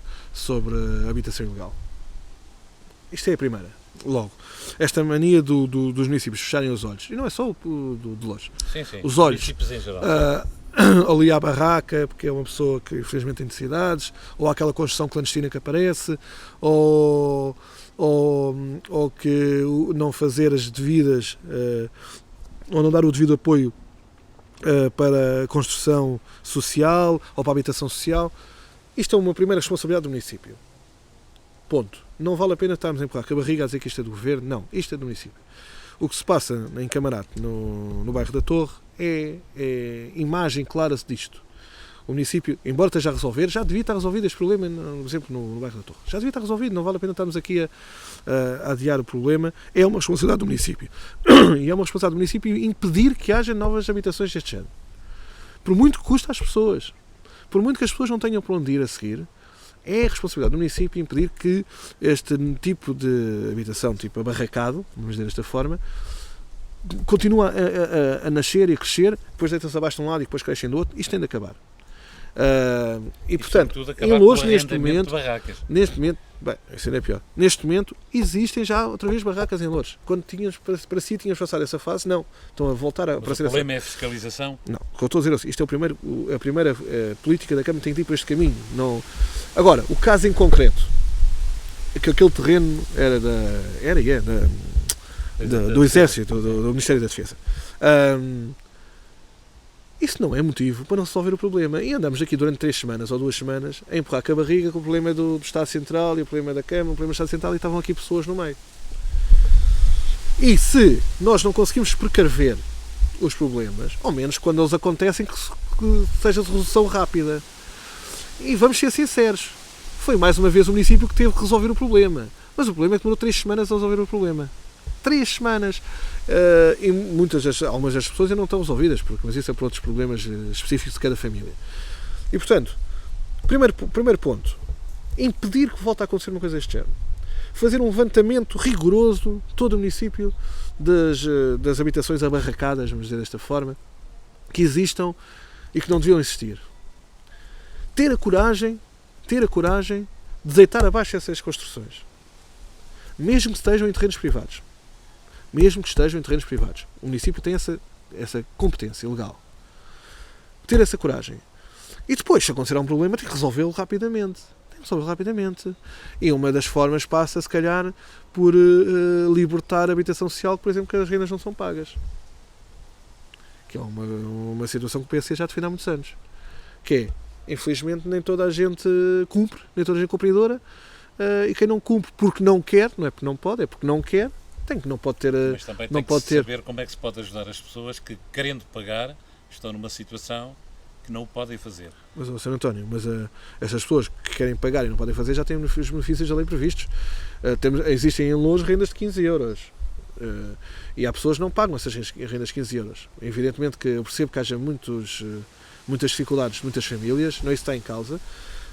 a habitação ilegal. Isto é a primeira, logo. Esta mania dos municípios fecharem os olhos, e não é só do Loures, os olhos, municípios em geral. Ali à barraca, porque é uma pessoa que infelizmente tem necessidades, ou àquela construção clandestina que aparece, ou que não fazer as devidas, ou não dar o devido apoio para a construção social ou para a habitação social. Isto é uma primeira responsabilidade do município. ponto. Não vale a pena estarmos a empurrar com a barriga a dizer que isto é do governo. Não, isto é do município. O que se passa em Camarate, no bairro da Torre, é imagem clara disto. O município, embora esteja a resolver, já devia estar resolvido este problema, por exemplo, no bairro da Torre. Já devia estar resolvido, não vale a pena estarmos aqui a adiar o problema. É uma responsabilidade do município. E é uma responsabilidade do município impedir que haja novas habitações deste género. Por muito que custa às pessoas, por muito que as pessoas não tenham para onde ir a seguir, é a responsabilidade do município impedir que este tipo de habitação, tipo abarracado, vamos dizer desta forma, continua a nascer e a crescer, depois deita-se abaixo de um lado e depois crescem do outro. Isto tem de acabar. E portanto, em Loures, neste momento, bem, isso ainda é pior. Neste momento, existem já outra vez barracas em Loures. Quando tínhamos, para si, tínhamos passado essa fase, não. Estão a voltar a aparecer. O problema é a fiscalização? Não, o que eu estou a dizer assim, isto é a primeira política da Câmara que tem que ir por este caminho. Não. Agora, o caso em concreto, é que aquele terreno era do Exército, do Ministério da Defesa. Isso não é motivo para não resolver o problema. E andamos aqui durante 3 semanas ou 2 semanas a empurrar com a barriga que o problema é do Estado Central e o problema é da Câmara, o problema do Estado Central, e estavam aqui pessoas no meio. E se nós não conseguimos precaver os problemas, ao menos quando eles acontecem, que seja de resolução rápida. E vamos ser sinceros, foi mais uma vez o município que teve que resolver o problema. Mas o problema é que demorou 3 semanas a resolver o problema. 3 semanas. E algumas das pessoas ainda não estão resolvidas, mas isso é por outros problemas específicos de cada família. E portanto, primeiro ponto, impedir que volte a acontecer uma coisa deste género. Fazer um levantamento rigoroso de todo o município das habitações abarracadas, vamos dizer desta forma, que existam e que não deviam existir. Ter a coragem de deitar abaixo essas construções, mesmo que estejam em terrenos privados. O município tem essa competência legal. Ter essa coragem. E depois, se acontecer um problema, tem que resolvê-lo rapidamente. E uma das formas passa, se calhar, por libertar a habitação social, por exemplo, que as rendas não são pagas. Que é uma situação que o PSD já defende há muitos anos. Que é, infelizmente, nem toda a gente cumpre, nem toda a gente é cumpridora, e quem não cumpre porque não quer, não é porque não pode, é porque não quer, não pode ter. Mas também tem que saber como é que se pode ajudar as pessoas que, querendo pagar, estão numa situação que não o podem fazer. Mas, Sr. António, essas pessoas que querem pagar e não podem fazer já têm os benefícios da lei previstos. Existem em Loures rendas de 15 euros. E há pessoas que não pagam essas rendas de 15 euros. Evidentemente que eu percebo que haja muitas dificuldades, muitas famílias, não é isso que está em causa.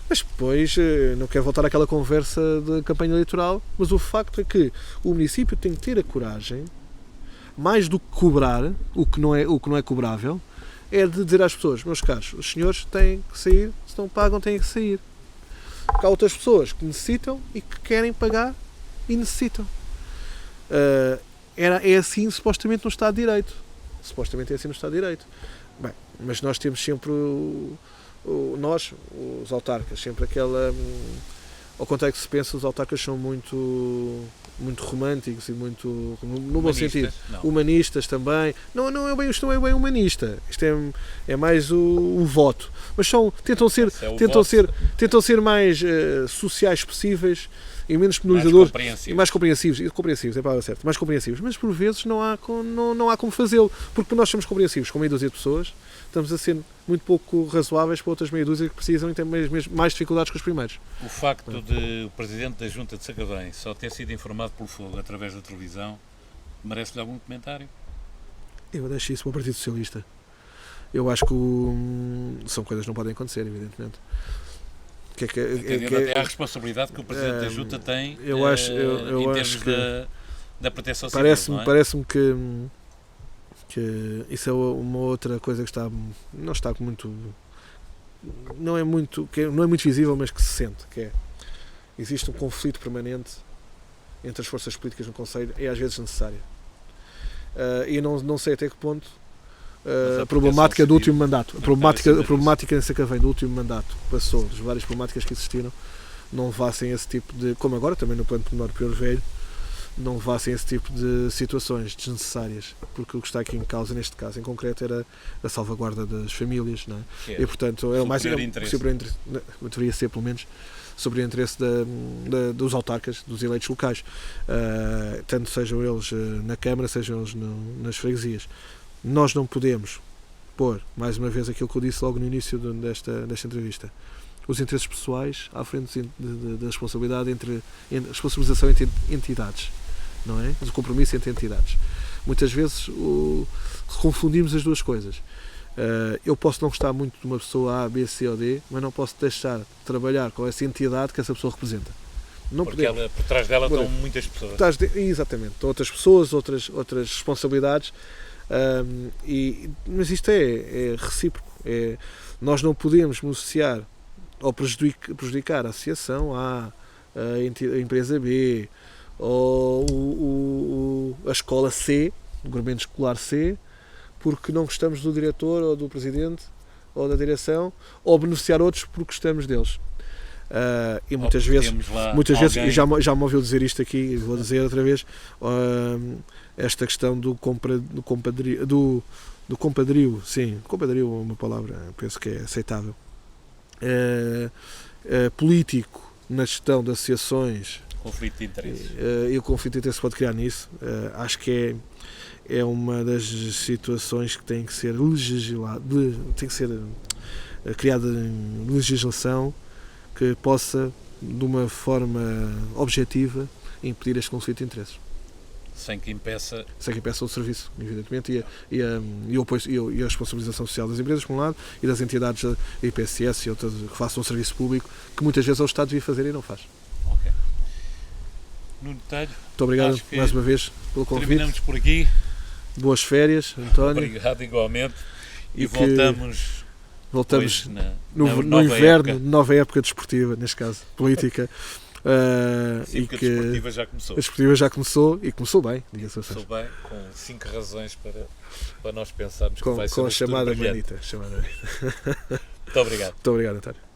Mas depois, não quero voltar àquela conversa de campanha eleitoral, mas o facto é que o município tem que ter a coragem, mais do que cobrar o que não é cobrável, é de dizer às pessoas, meus caros, os senhores têm que sair, se não pagam têm que sair. Porque há outras pessoas que necessitam e que querem pagar e necessitam. É assim supostamente no Estado de Direito. Bem, mas nós temos sempre nós, os autarcas, sempre aquela, ao contrário que se pensa, os autarcas são muito românticos e muito, no bom sentido, humanistas também. Não é bem humanista, isto é mais o voto, mas tentam ser mais sociais possíveis e menos penalizadores e mais compreensivos, é a palavra certa, mais compreensivos, mas por vezes não há como fazê-lo, porque nós somos compreensivos com meia dúzia de pessoas, estamos a ser muito pouco razoáveis para outras meia dúzia que precisam e têm mais dificuldades que os primeiros. O facto de o Presidente da Junta de Sacavém só ter sido informado pelo Fogo através da televisão merece-lhe algum comentário? Eu deixo isso para o Partido Socialista. Eu acho que são coisas que não podem acontecer, evidentemente. Até a responsabilidade que o Presidente da Junta tem em termos da proteção civil. Parece-me que isso é uma outra coisa que não é muito visível, mas que se sente, que é, existe um conflito permanente entre as forças políticas no Conselho, é às vezes necessária. E não sei até que ponto a problemática do último mandato, a problemática em Sacavém do último mandato que passou, das várias problemáticas que existiram, não levassem esse tipo de, como agora também no plano pormenor Pior Velho, não levassem esse tipo de situações desnecessárias, porque o que está aqui em causa, neste caso em concreto, era a salvaguarda das famílias, não é? E portanto era o mais deveria ser pelo menos sobre o interesse dos autarcas, dos eleitos locais, tanto sejam eles na Câmara, sejam eles nas freguesias. Nós não podemos pôr, mais uma vez, aquilo que eu disse logo no início desta entrevista, os interesses pessoais à frente da responsabilidade a responsabilização entre entidades, não é? O compromisso entre entidades. Muitas vezes confundimos as duas coisas. Eu posso não gostar muito de uma pessoa A, B, C ou D, mas não posso deixar de trabalhar com essa entidade que essa pessoa representa. Não porque por trás dela estão muitas pessoas. Exatamente, estão outras pessoas, outras responsabilidades, mas isto é recíproco. Nós não podemos beneficiar ou prejudicar a associação A, a empresa B, ou a escola C, o grupamento escolar C, porque não gostamos do diretor ou do presidente ou da direção, ou beneficiar outros porque gostamos deles. E muitas vezes e já me ouviu dizer isto aqui, vou dizer outra vez, esta questão do compadrio, sim, compadrio é uma palavra, penso que é aceitável, político na gestão de associações, conflito de interesses, e o conflito de interesses pode criar nisso. Acho que é uma das situações que tem que ser criada legislação que possa, de uma forma objetiva, impedir este conflito de interesses. Sem que impeça o serviço, evidentemente, e a responsabilização social das empresas, por um lado, e das entidades da IPSS e outras que façam um serviço público, que muitas vezes o Estado devia fazer e não faz. Ok. No detalhe, muito obrigado mais uma vez pelo convite. Terminamos por aqui. Boas férias, António. Obrigado igualmente. E voltamos no inverno, nova época desportiva, neste caso, política. Sim, porque a desportiva já começou. A desportiva já começou e começou bem. Começou bem, com 5 razões para nós pensarmos que vai ser com a chamada manita. Muito obrigado. Muito obrigado, António.